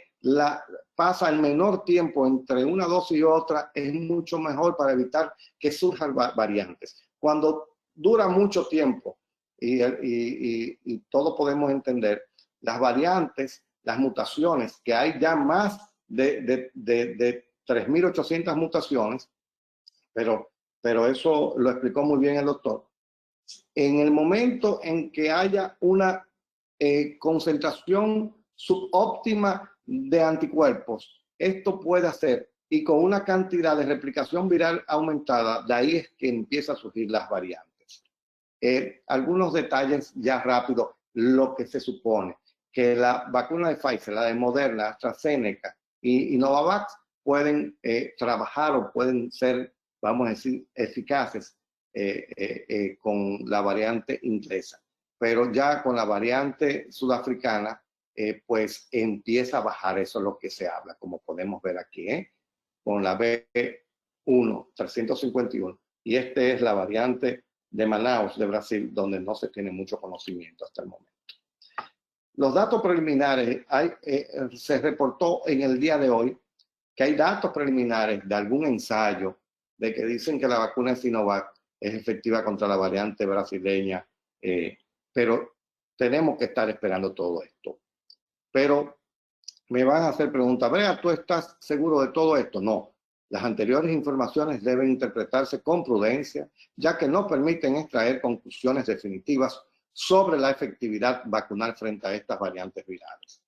pasa el menor tiempo entre una dosis y otra, es mucho mejor para evitar que surjan variantes. Cuando dura mucho tiempo, y todos podemos entender, las variantes, las mutaciones, que hay ya más de 3.800 mutaciones, pero eso lo explicó muy bien el doctor. En el momento en que haya una concentración subóptima de anticuerpos, esto puede hacer, y con una cantidad de replicación viral aumentada, de ahí es que empiezan a surgir las variantes. Algunos detalles ya rápido, lo que se supone, que la vacuna de Pfizer, la de Moderna, AstraZeneca y Novavax pueden trabajar o pueden ser, vamos a decir, eficaces con la variante inglesa. Pero ya con la variante sudafricana, pues empieza a bajar, eso es lo que se habla, como podemos ver aquí, con la B1.351. Y esta es la variante de Manaus, de Brasil, donde no se tiene mucho conocimiento hasta el momento. Los datos preliminares, se reportó en el día de hoy que hay datos preliminares de algún ensayo de que dicen que la vacuna de Sinovac es efectiva contra la variante brasileña, pero tenemos que estar esperando todo esto. Pero me van a hacer preguntas, Brea, ¿tú estás seguro de todo esto? No. Las anteriores informaciones deben interpretarse con prudencia, ya que no permiten extraer conclusiones definitivas sobre la efectividad vacunal frente a estas variantes virales.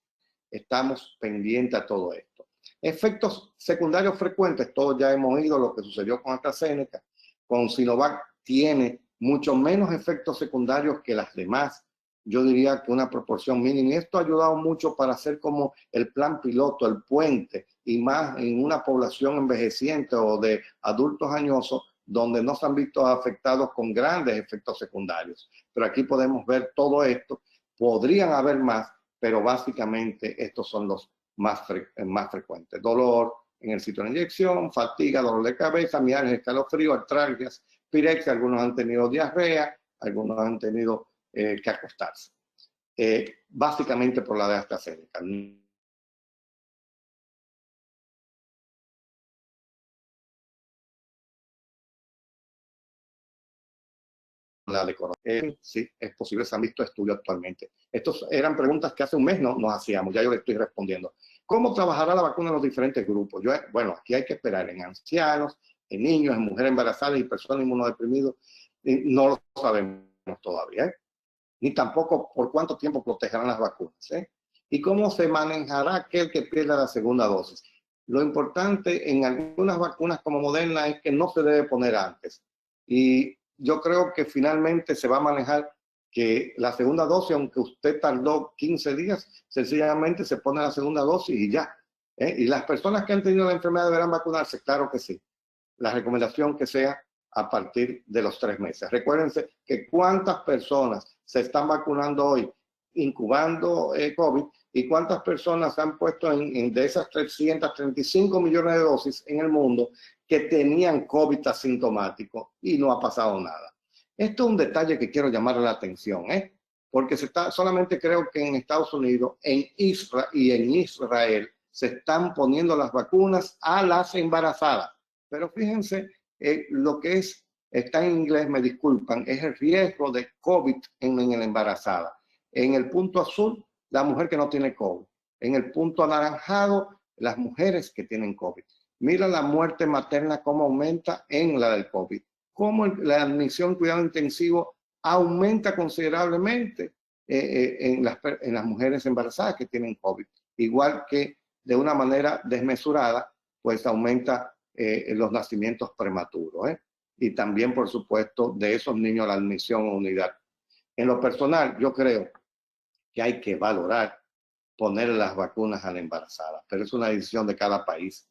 Estamos pendientes a todo esto. Efectos secundarios frecuentes, todos ya hemos oído lo que sucedió con AstraZeneca. Con Sinovac tiene mucho menos efectos secundarios que las demás. Yo diría que una proporción mínima. Y esto ha ayudado mucho para hacer como el plan piloto, el puente, y más en una población envejeciente o de adultos añosos, donde no se han visto afectados con grandes efectos secundarios. Pero aquí podemos ver todo esto. Podrían haber más, pero básicamente estos son los más frecuentes. Dolor en el sitio de la inyección, fatiga, dolor de cabeza, mialgia, escalofrío, artralgias, pirexia, algunos han tenido diarrea, algunos han tenido que acostarse. Básicamente por la de AstraZeneca. La de corona. Sí, es posible, se han visto estudios actualmente. Estas eran preguntas que hace un mes no nos hacíamos, ya yo le estoy respondiendo. ¿Cómo trabajará la vacuna en los diferentes grupos? Bueno, aquí hay que esperar en ancianos, en niños, en mujeres embarazadas y personas inmunodeprimidas. No lo sabemos todavía, ni tampoco por cuánto tiempo protegerán las vacunas. ¿Y cómo se manejará aquel que pierda la segunda dosis? Lo importante en algunas vacunas como Moderna es que no se debe poner antes. Y yo creo que finalmente se va a manejar que la segunda dosis, aunque usted tardó 15 días, sencillamente se pone la segunda dosis y ya. Y las personas que han tenido la enfermedad deberán vacunarse, claro que sí. La recomendación que sea a partir de los 3 meses. Recuérdense que cuántas personas se están vacunando hoy incubando COVID y cuántas personas han puesto de esas 335 millones de dosis en el mundo que tenían COVID asintomático y no ha pasado nada. Esto es un detalle que quiero llamar la atención, porque solamente creo que en Estados Unidos en Israel se están poniendo las vacunas a las embarazadas. Pero fíjense, lo que está en inglés, me disculpan, es el riesgo de COVID en la embarazada. En el punto azul, la mujer que no tiene COVID. En el punto anaranjado, las mujeres que tienen COVID. Mira la muerte materna cómo aumenta en la del COVID. Cómo la admisión en cuidado intensivo aumenta considerablemente en las mujeres embarazadas que tienen COVID. Igual que de una manera desmesurada, pues aumenta los nacimientos prematuros. Y también, por supuesto, de esos niños la admisión a unidad. En lo personal, yo creo que hay que valorar poner las vacunas a la embarazada, pero es una decisión de cada país.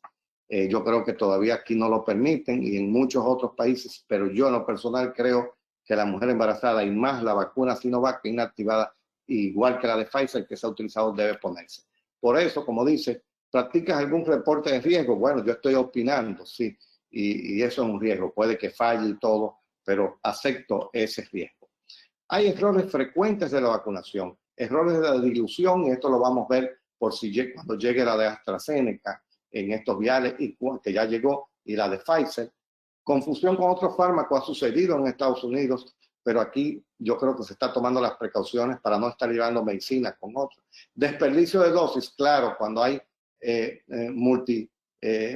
Yo creo que todavía aquí no lo permiten y en muchos otros países, pero yo en lo personal creo que la mujer embarazada y más la vacuna Sinovac inactivada, igual que la de Pfizer que se ha utilizado, debe ponerse. Por eso, como dice, ¿practicas algún reporte de riesgo? Bueno, yo estoy opinando, sí, y eso es un riesgo. Puede que falle y todo, pero acepto ese riesgo. Hay errores frecuentes de la vacunación, errores de la dilución, y esto lo vamos a ver cuando llegue la de AstraZeneca en estos viales, y que ya llegó, y la de Pfizer. Confusión con otros fármacos ha sucedido en Estados Unidos, pero aquí yo creo que se está tomando las precauciones para no estar llevando medicina con otros. Desperdicio de dosis, claro, cuando hay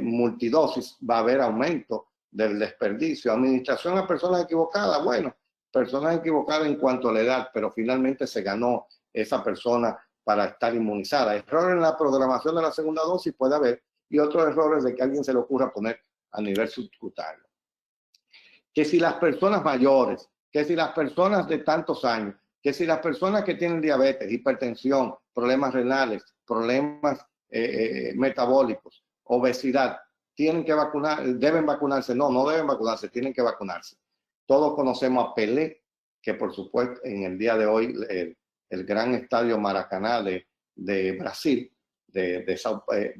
multidosis va a haber aumento del desperdicio. Administración a personas equivocadas, bueno, personas equivocadas en cuanto a la edad, pero finalmente se ganó esa persona para estar inmunizada. Errores en la programación de la segunda dosis puede haber, y otros errores de que a alguien se le ocurra poner a nivel subcutáneo. Que si las personas mayores, que si las personas de tantos años, que si las personas que tienen diabetes, hipertensión, problemas renales, problemas metabólicos, obesidad, tienen que deben vacunarse. No, no deben vacunarse, tienen que vacunarse. Todos conocemos a Pelé, que por supuesto en el día de hoy el gran estadio Maracaná de Brasil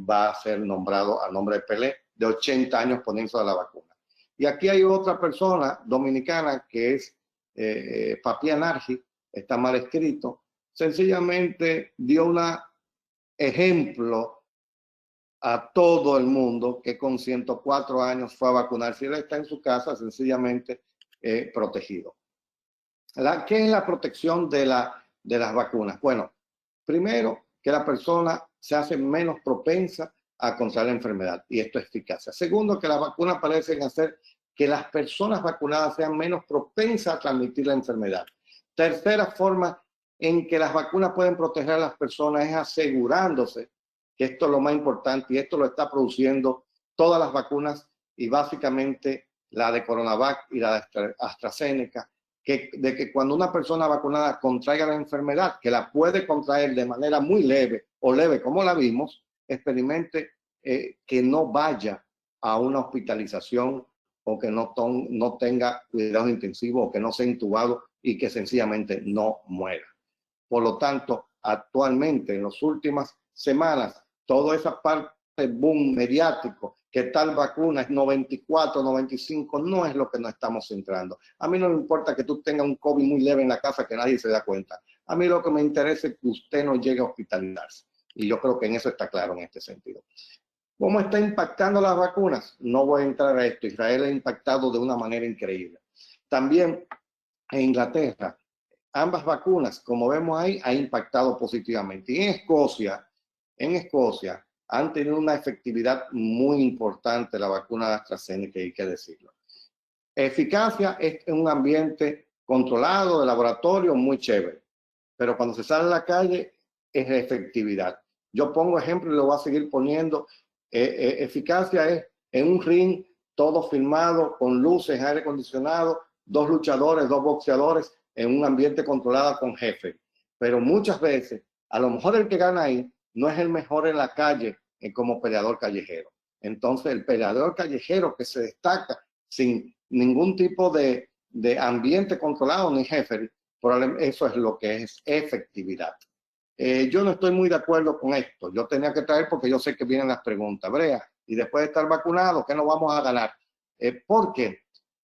va a ser nombrado a nombre de Pelé, de 80 años poniéndose la vacuna. Y aquí hay otra persona dominicana que es Papi Anarji, está mal escrito, sencillamente dio un ejemplo a todo el mundo que con 104 años fue a vacunarse y él está en su casa sencillamente protegido. ¿Qué es la protección de las vacunas? Bueno, primero que la persona se hace menos propensa a contraer la enfermedad, y esto es eficacia. Segundo, que las vacunas parecen hacer que las personas vacunadas sean menos propensas a transmitir la enfermedad. Tercera forma en que las vacunas pueden proteger a las personas es asegurándose, que esto es lo más importante, y esto lo está produciendo todas las vacunas, y básicamente la de CoronaVac y la de AstraZeneca, de que cuando una persona vacunada contraiga la enfermedad, que la puede contraer de manera muy leve o leve como la vimos, experimente que no vaya a una hospitalización o que no tenga cuidados intensivos o que no sea intubado y que sencillamente no muera. Por lo tanto, actualmente, en las últimas semanas, toda esa parte boom mediático, que tal vacuna es 94, 95, no es lo que nos estamos centrando. A mí no me importa que tú tengas un COVID muy leve en la casa que nadie se da cuenta. A mí lo que me interesa es que usted no llegue a hospitalizarse. Y yo creo que en eso está claro en este sentido. ¿Cómo está impactando las vacunas? No voy a entrar a esto. Israel ha impactado de una manera increíble. También en Inglaterra, ambas vacunas, como vemos ahí, ha impactado positivamente. Y en Escocia, han tenido una efectividad muy importante la vacuna de AstraZeneca, hay que decirlo. Eficacia es en un ambiente controlado, de laboratorio, muy chévere. Pero cuando se sale a la calle, es efectividad. Yo pongo ejemplo y lo voy a seguir poniendo. Eficacia es en un ring, todo filmado, con luces, aire acondicionado, 2 luchadores, 2 boxeadores, en un ambiente controlado con jefe. Pero muchas veces, a lo mejor el que gana ahí no es el mejor en la calle como peleador callejero. Entonces, el peleador callejero que se destaca sin ningún tipo de ambiente controlado ni jefe, eso es lo que es efectividad. Yo no estoy muy de acuerdo con esto. Yo tenía que traer porque yo sé que vienen las preguntas. Brea, y después de estar vacunados, ¿qué nos vamos a ganar? ¿Por qué?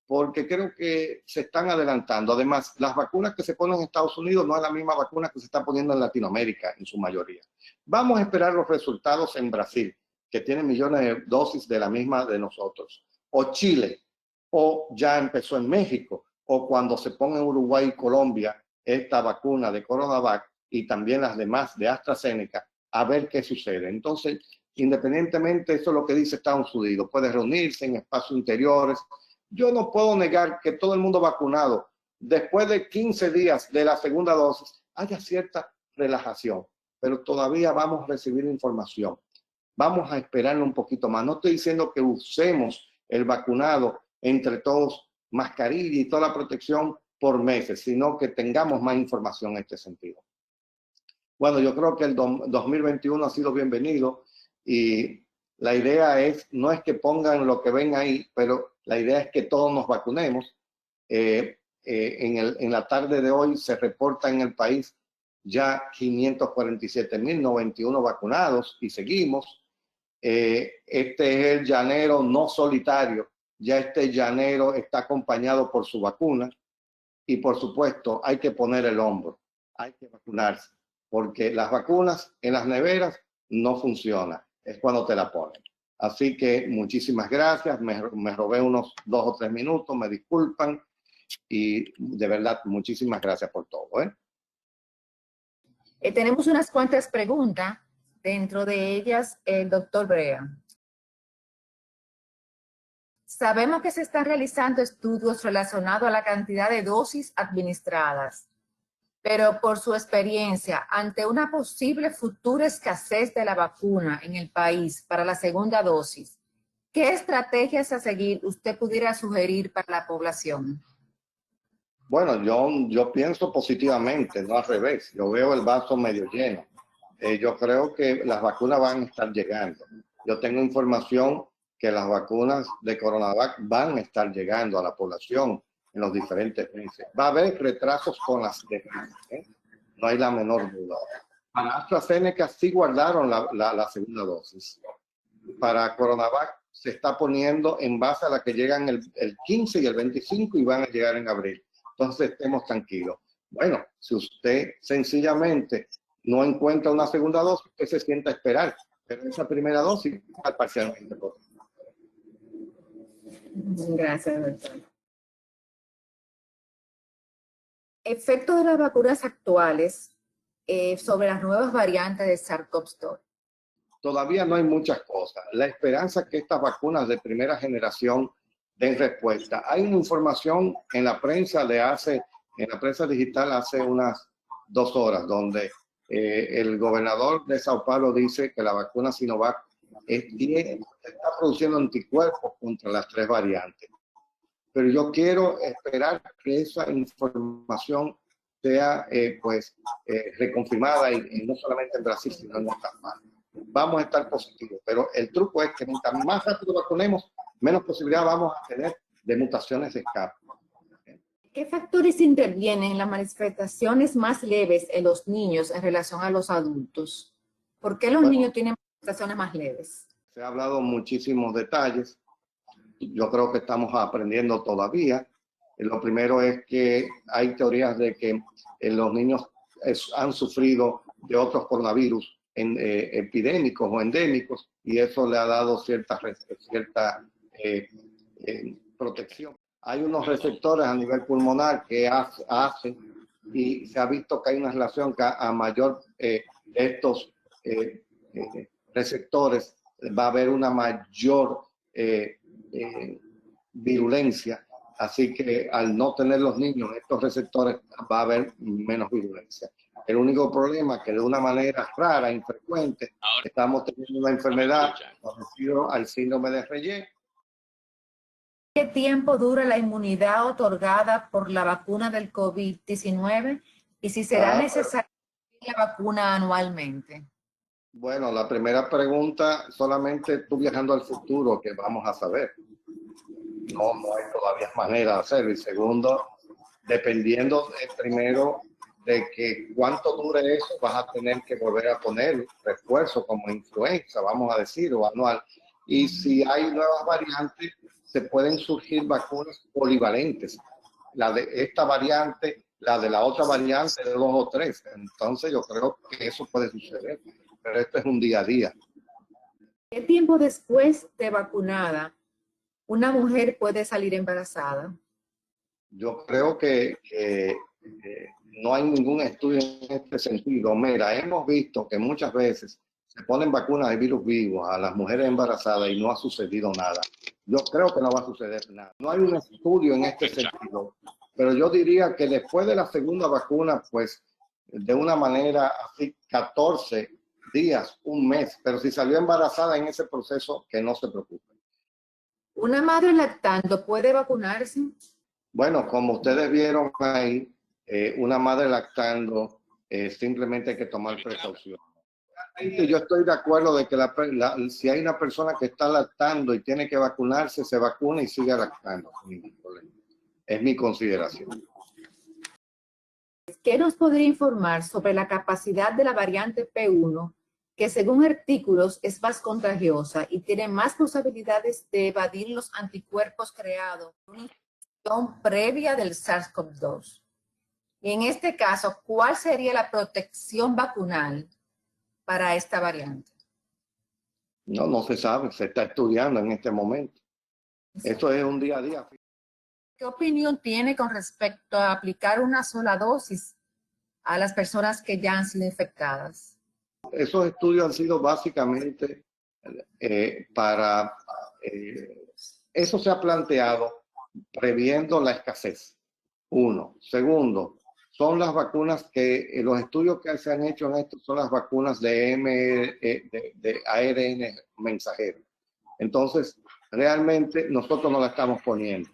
Porque creo que se están adelantando. Además, las vacunas que se ponen en Estados Unidos no es la misma vacuna que se está poniendo en Latinoamérica, en su mayoría. Vamos a esperar los resultados en Brasil, que tiene millones de dosis de la misma de nosotros. O Chile, o ya empezó en México, o cuando se ponga en Uruguay y Colombia esta vacuna de CoronaVac y también las demás de AstraZeneca, a ver qué sucede. Entonces, independientemente, eso es lo que dice Estados Unidos, puede reunirse en espacios interiores. Yo no puedo negar que todo el mundo vacunado, después de 15 días de la segunda dosis, haya cierta relajación, pero todavía vamos a recibir información. Vamos a esperarlo un poquito más. No estoy diciendo que usemos el vacunado entre todos, mascarilla y toda la protección por meses, sino que tengamos más información en este sentido. Bueno, yo creo que el 2021 ha sido bienvenido y la idea no es que pongan lo que ven ahí, pero la idea es que todos nos vacunemos. En la tarde de hoy se reporta en el país ya 547.091 vacunados y seguimos. Este es el llanero no solitario. Ya este llanero está acompañado por su vacuna y por supuesto hay que poner el hombro, hay que vacunarse, porque las vacunas en las neveras no funcionan, es cuando te la ponen. Así que muchísimas gracias, me robé unos 2 o 3 minutos, me disculpan y de verdad muchísimas gracias por todo. Tenemos unas cuantas preguntas, dentro de ellas el doctor Brea. Sabemos que se están realizando estudios relacionados a la cantidad de dosis administradas, pero por su experiencia, ante una posible futura escasez de la vacuna en el país para la segunda dosis, ¿qué estrategias a seguir usted pudiera sugerir para la población? Bueno, yo pienso positivamente, no al revés. Yo veo el vaso medio lleno. Yo creo que las vacunas van a estar llegando. Yo tengo información que las vacunas de CoronaVac van a estar llegando a la población en los diferentes países. Va a haber retrasos con las demás, no hay la menor duda. Para AstraZeneca sí guardaron la segunda dosis. Para CoronaVac se está poniendo en base a la que llegan el 15 y el 25 y van a llegar en abril. Entonces estemos tranquilos. Bueno, si usted sencillamente no encuentra una segunda dosis, usted se sienta a esperar, pero esa primera dosis está parcialmente positiva. Gracias, doctor. Efecto de las vacunas actuales sobre las nuevas variantes de SARS-CoV-2. Todavía no hay muchas cosas. La esperanza es que estas vacunas de primera generación den respuesta. Hay una información en la prensa en la prensa digital hace unas 2 horas, donde el gobernador de Sao Paulo dice que la vacuna Sinovac está produciendo anticuerpos contra las 3 variantes. pero yo quiero esperar que esa información sea reconfirmada y no solamente en Brasil, sino en otras partes. Vamos a estar positivos, pero el truco es que mientras más rápido vacunemos, menos posibilidad vamos a tener de mutaciones de escape. ¿Qué factores intervienen en las manifestaciones más leves en los niños en relación a los adultos? ¿Por qué los niños tienen manifestaciones más leves? Se ha hablado muchísimos detalles. Yo creo que estamos aprendiendo todavía. Lo primero es que hay teorías de que los niños han sufrido de otros coronavirus epidémicos o endémicos y eso le ha dado cierta protección. Hay unos receptores a nivel pulmonar que hacen y se ha visto que hay una relación que a mayor de estos receptores va a haber una mayor virulencia. Así que al no tener los niños estos receptores va a haber menos virulencia. El único problema es que de una manera rara, infrecuente, estamos teniendo una enfermedad parecida al síndrome de Reye. ¿Qué tiempo dura la inmunidad otorgada por la vacuna del COVID-19 y si será necesaria la vacuna anualmente? Bueno, la primera pregunta, solamente tú viajando al futuro que vamos a saber. No hay todavía manera de hacerlo. Y segundo, dependiendo primero de que cuánto dure eso, vas a tener que volver a poner refuerzo como influenza, vamos a decir, o anual. Y si hay nuevas variantes, se pueden surgir vacunas polivalentes. La de esta variante, la de la otra variante, de 2 o 3. Entonces yo creo que eso puede suceder. Pero esto es un día a día. ¿Qué tiempo después de vacunada una mujer puede salir embarazada? Yo creo que no hay ningún estudio en este sentido. Mira, hemos visto que muchas veces se ponen vacunas de virus vivos a las mujeres embarazadas y no ha sucedido nada. Yo creo que no va a suceder nada. No hay un estudio en este sentido. Pero yo diría que después de la segunda vacuna, pues de una manera así, 14 días, un mes. Pero si salió embarazada en ese proceso, que no se preocupe. ¿Una madre lactando puede vacunarse? Bueno, como ustedes vieron ahí, una madre lactando, simplemente hay que tomar precaución. Yo estoy de acuerdo de que si hay una persona que está lactando y tiene que vacunarse, se vacuna y sigue lactando sin ningún problema. Es mi consideración. ¿Qué nos podría informar sobre la capacidad de la variante P1, que según artículos es más contagiosa y tiene más posibilidades de evadir los anticuerpos creados por una infección previa del SARS-CoV-2? Y en este caso, ¿cuál sería la protección vacunal para esta variante? No se sabe, se está estudiando en este momento. Esto es un día a día. ¿Qué opinión tiene con respecto a aplicar una sola dosis a las personas que ya han sido infectadas? Esos estudios han sido básicamente eso se ha planteado previendo la escasez. Uno. Segundo, son las vacunas que los estudios que se han hecho en esto son las vacunas de ARN mensajero. Entonces, realmente nosotros no la estamos poniendo.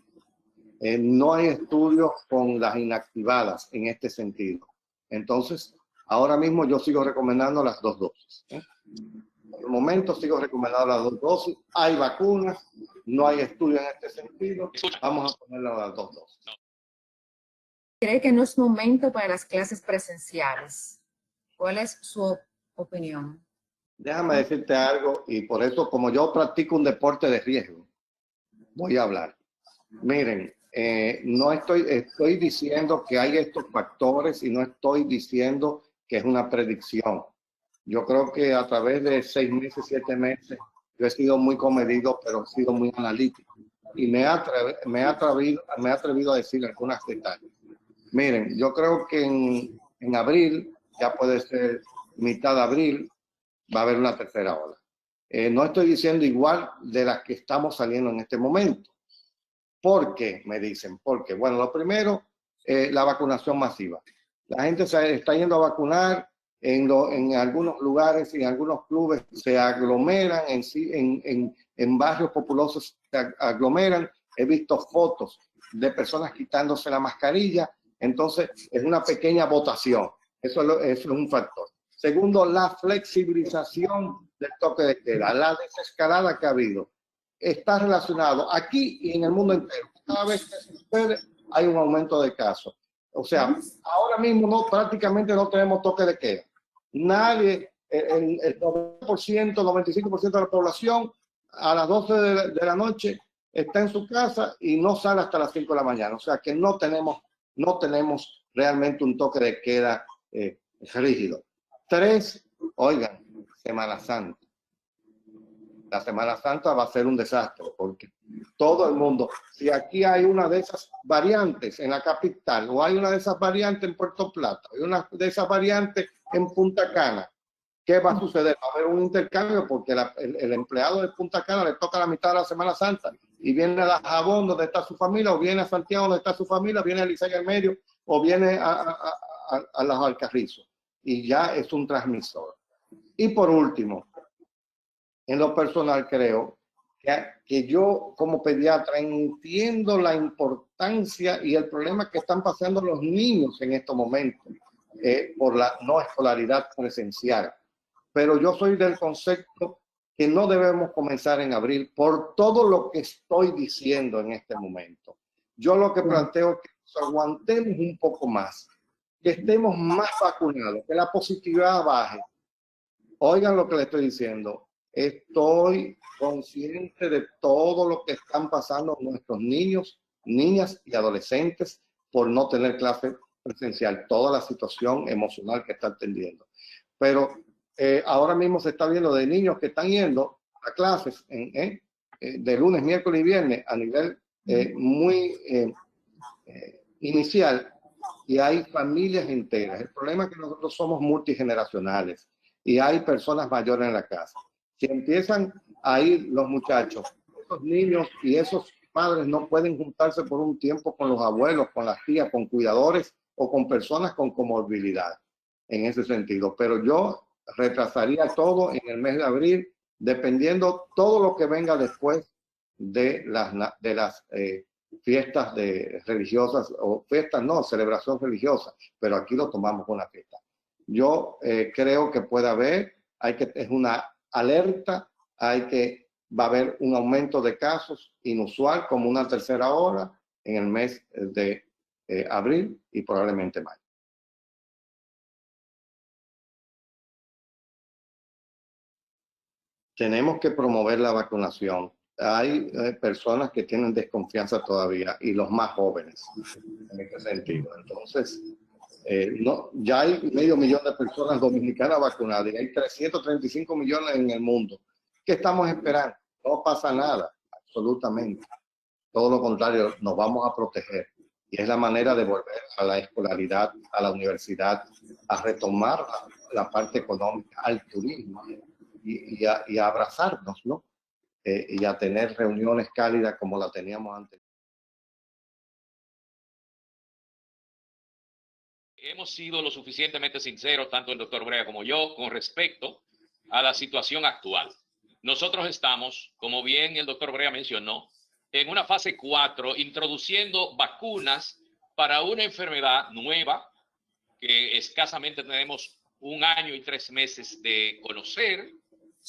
No hay estudios con las inactivadas en este sentido. Entonces, ahora mismo yo sigo recomendando las 2 dosis. Por el momento sigo recomendando las 2 dosis. Hay vacunas, no hay estudios en este sentido. Vamos a ponerle las 2 dosis. ¿Cree que no es momento para las clases presenciales? ¿Cuál es su opinión? Déjame decirte algo, y por eso, como yo practico un deporte de riesgo, voy a hablar. Miren, no estoy diciendo que hay estos factores y no estoy diciendo que es una predicción. Yo creo que a través de 6 meses, 7 meses, yo he sido muy comedido, pero he sido muy analítico. Y me he atrevido a decir algunos detalles. Miren, yo creo que en abril, ya puede ser mitad de abril, va a haber una tercera ola. No estoy diciendo igual de las que estamos saliendo en este momento. ¿Por qué? Me dicen. Porque, bueno, lo primero, la vacunación masiva. La gente se está yendo a vacunar en algunos lugares y en algunos clubes se aglomeran, en barrios populosos se aglomeran. He visto fotos de personas quitándose la mascarilla. Entonces, es una pequeña votación. Eso es un factor. Segundo, la flexibilización del toque de queda, la desescalada que ha habido, está relacionado aquí y en el mundo entero. Cada vez que sucede, hay un aumento de casos. O sea, ahora mismo prácticamente no tenemos toque de queda. Nadie, el 90%, 95% de la población a las 12 de la noche está en su casa y no sale hasta las 5 de la mañana. O sea que no tenemos realmente un toque de queda rígido. 3, oigan, Semana Santa. La Semana Santa va a ser un desastre porque todo el mundo, si aquí hay una de esas variantes en la capital o hay una de esas variantes en Puerto Plata, hay una de esas variantes en Punta Cana, ¿qué va a suceder? Va a haber un intercambio porque el empleado de Punta Cana le toca la mitad de la Semana Santa y viene a Jabón donde está su familia, o viene a Santiago donde está su familia, viene a Licey al medio o viene a los Alcarrizos y ya es un transmisor. Y por último, en lo personal creo que yo como pediatra entiendo la importancia y el problema que están pasando los niños en estos momentos por la no escolaridad presencial. Pero yo soy del concepto que no debemos comenzar en abril por todo lo que estoy diciendo en este momento. Yo lo que planteo es que aguantemos un poco más, que estemos más vacunados, que la positividad baje. Oigan lo que le estoy diciendo. Estoy consciente de todo lo que están pasando nuestros niños, niñas y adolescentes por no tener clase presencial, toda la situación emocional que están teniendo. Pero ahora mismo se está viendo de niños que están yendo a clases de lunes, miércoles y viernes a nivel muy inicial, y hay familias enteras. El problema es que nosotros somos multigeneracionales y hay personas mayores en la casa. Si empiezan a ir los muchachos, esos niños y esos padres no pueden juntarse por un tiempo con los abuelos, con las tías, con cuidadores o con personas con comorbilidad en ese sentido. Pero yo retrasaría todo en el mes de abril, dependiendo todo lo que venga después de las fiestas religiosas, o fiestas no, celebración religiosa, pero aquí lo tomamos como una fiesta. Yo creo que puede haber, es una alerta, va a haber un aumento de casos inusual, como una tercera ola en el mes de abril y probablemente mayo. Tenemos que promover la vacunación. Hay personas que tienen desconfianza todavía y los más jóvenes en este sentido. Entonces, ya hay 500.000 de personas dominicanas vacunadas y hay 335 millones en el mundo. ¿Qué estamos esperando? No pasa nada, absolutamente. Todo lo contrario, nos vamos a proteger. Y es la manera de volver a la escolaridad, a la universidad, a retomar la parte económica, al turismo y a abrazarnos, ¿no? Y a tener reuniones cálidas como la teníamos antes. Hemos sido lo suficientemente sinceros, tanto el doctor Brea como yo, con respecto a la situación actual. Nosotros estamos, como bien el doctor Brea mencionó, en una fase 4, introduciendo vacunas para una enfermedad nueva que escasamente tenemos 1 año y 3 meses de conocer,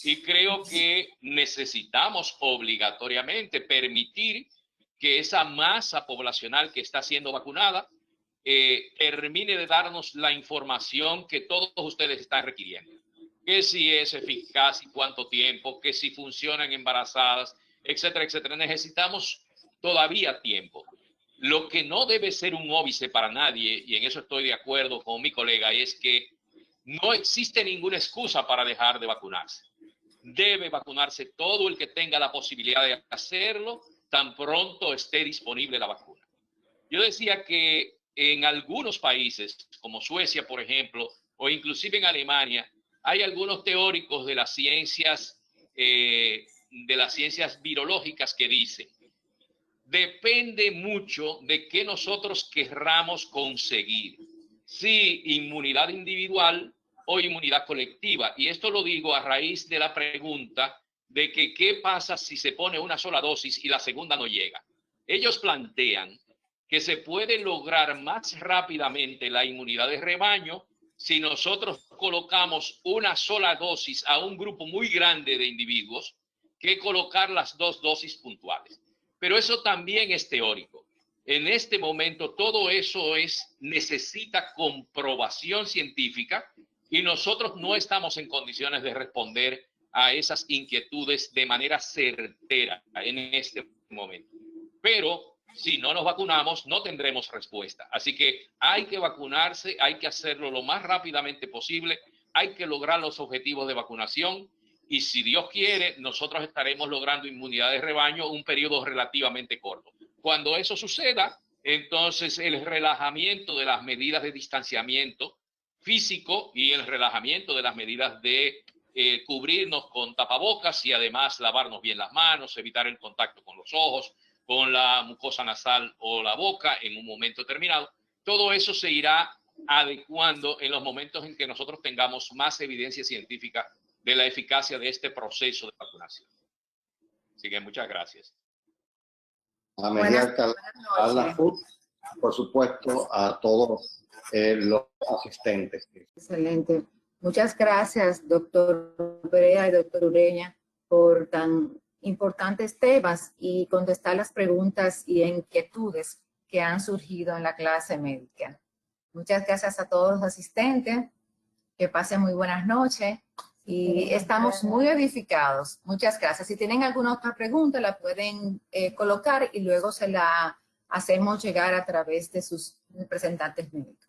y creo que necesitamos obligatoriamente permitir que esa masa poblacional que está siendo vacunada termine de darnos la información que todos ustedes están requiriendo. Que si es eficaz y cuánto tiempo, que si funcionan embarazadas, etcétera, etcétera. Necesitamos todavía tiempo. Lo que no debe ser un óbice para nadie, y en eso estoy de acuerdo con mi colega, es que no existe ninguna excusa para dejar de vacunarse. Debe vacunarse todo el que tenga la posibilidad de hacerlo tan pronto esté disponible la vacuna. Yo decía que en algunos países, como Suecia, por ejemplo, o inclusive en Alemania, hay algunos teóricos de las ciencias virológicas que dicen: depende mucho de qué nosotros querramos conseguir, si inmunidad individual o inmunidad colectiva. Y esto lo digo a raíz de la pregunta de que qué pasa si se pone una sola dosis y la segunda no llega. Ellos plantean que se puede lograr más rápidamente la inmunidad de rebaño si nosotros colocamos una sola dosis a un grupo muy grande de individuos que colocar las 2 dosis puntuales. Pero eso también es teórico. En este momento todo eso necesita comprobación científica y nosotros no estamos en condiciones de responder a esas inquietudes de manera certera en este momento. Pero si no nos vacunamos, no tendremos respuesta. Así que hay que vacunarse, hay que hacerlo lo más rápidamente posible, hay que lograr los objetivos de vacunación y si Dios quiere, nosotros estaremos logrando inmunidad de rebaño un periodo relativamente corto. Cuando eso suceda, entonces el relajamiento de las medidas de distanciamiento físico y el relajamiento de las medidas de cubrirnos con tapabocas y además lavarnos bien las manos, evitar el contacto con los ojos, con la mucosa nasal o la boca en un momento determinado. Todo eso se irá adecuando en los momentos en que nosotros tengamos más evidencia científica de la eficacia de este proceso de vacunación. Así que muchas gracias. A medida que a la FUT, por supuesto, a todos los asistentes. Excelente. Muchas gracias, doctor Brea y doctor Ureña, por tan importantes temas y contestar las preguntas y inquietudes que han surgido en la clase médica. Muchas gracias a todos los asistentes, que pasen muy buenas noches y estamos muy edificados. Muchas gracias. Si tienen alguna otra pregunta, la pueden colocar y luego se la hacemos llegar a través de sus representantes médicos.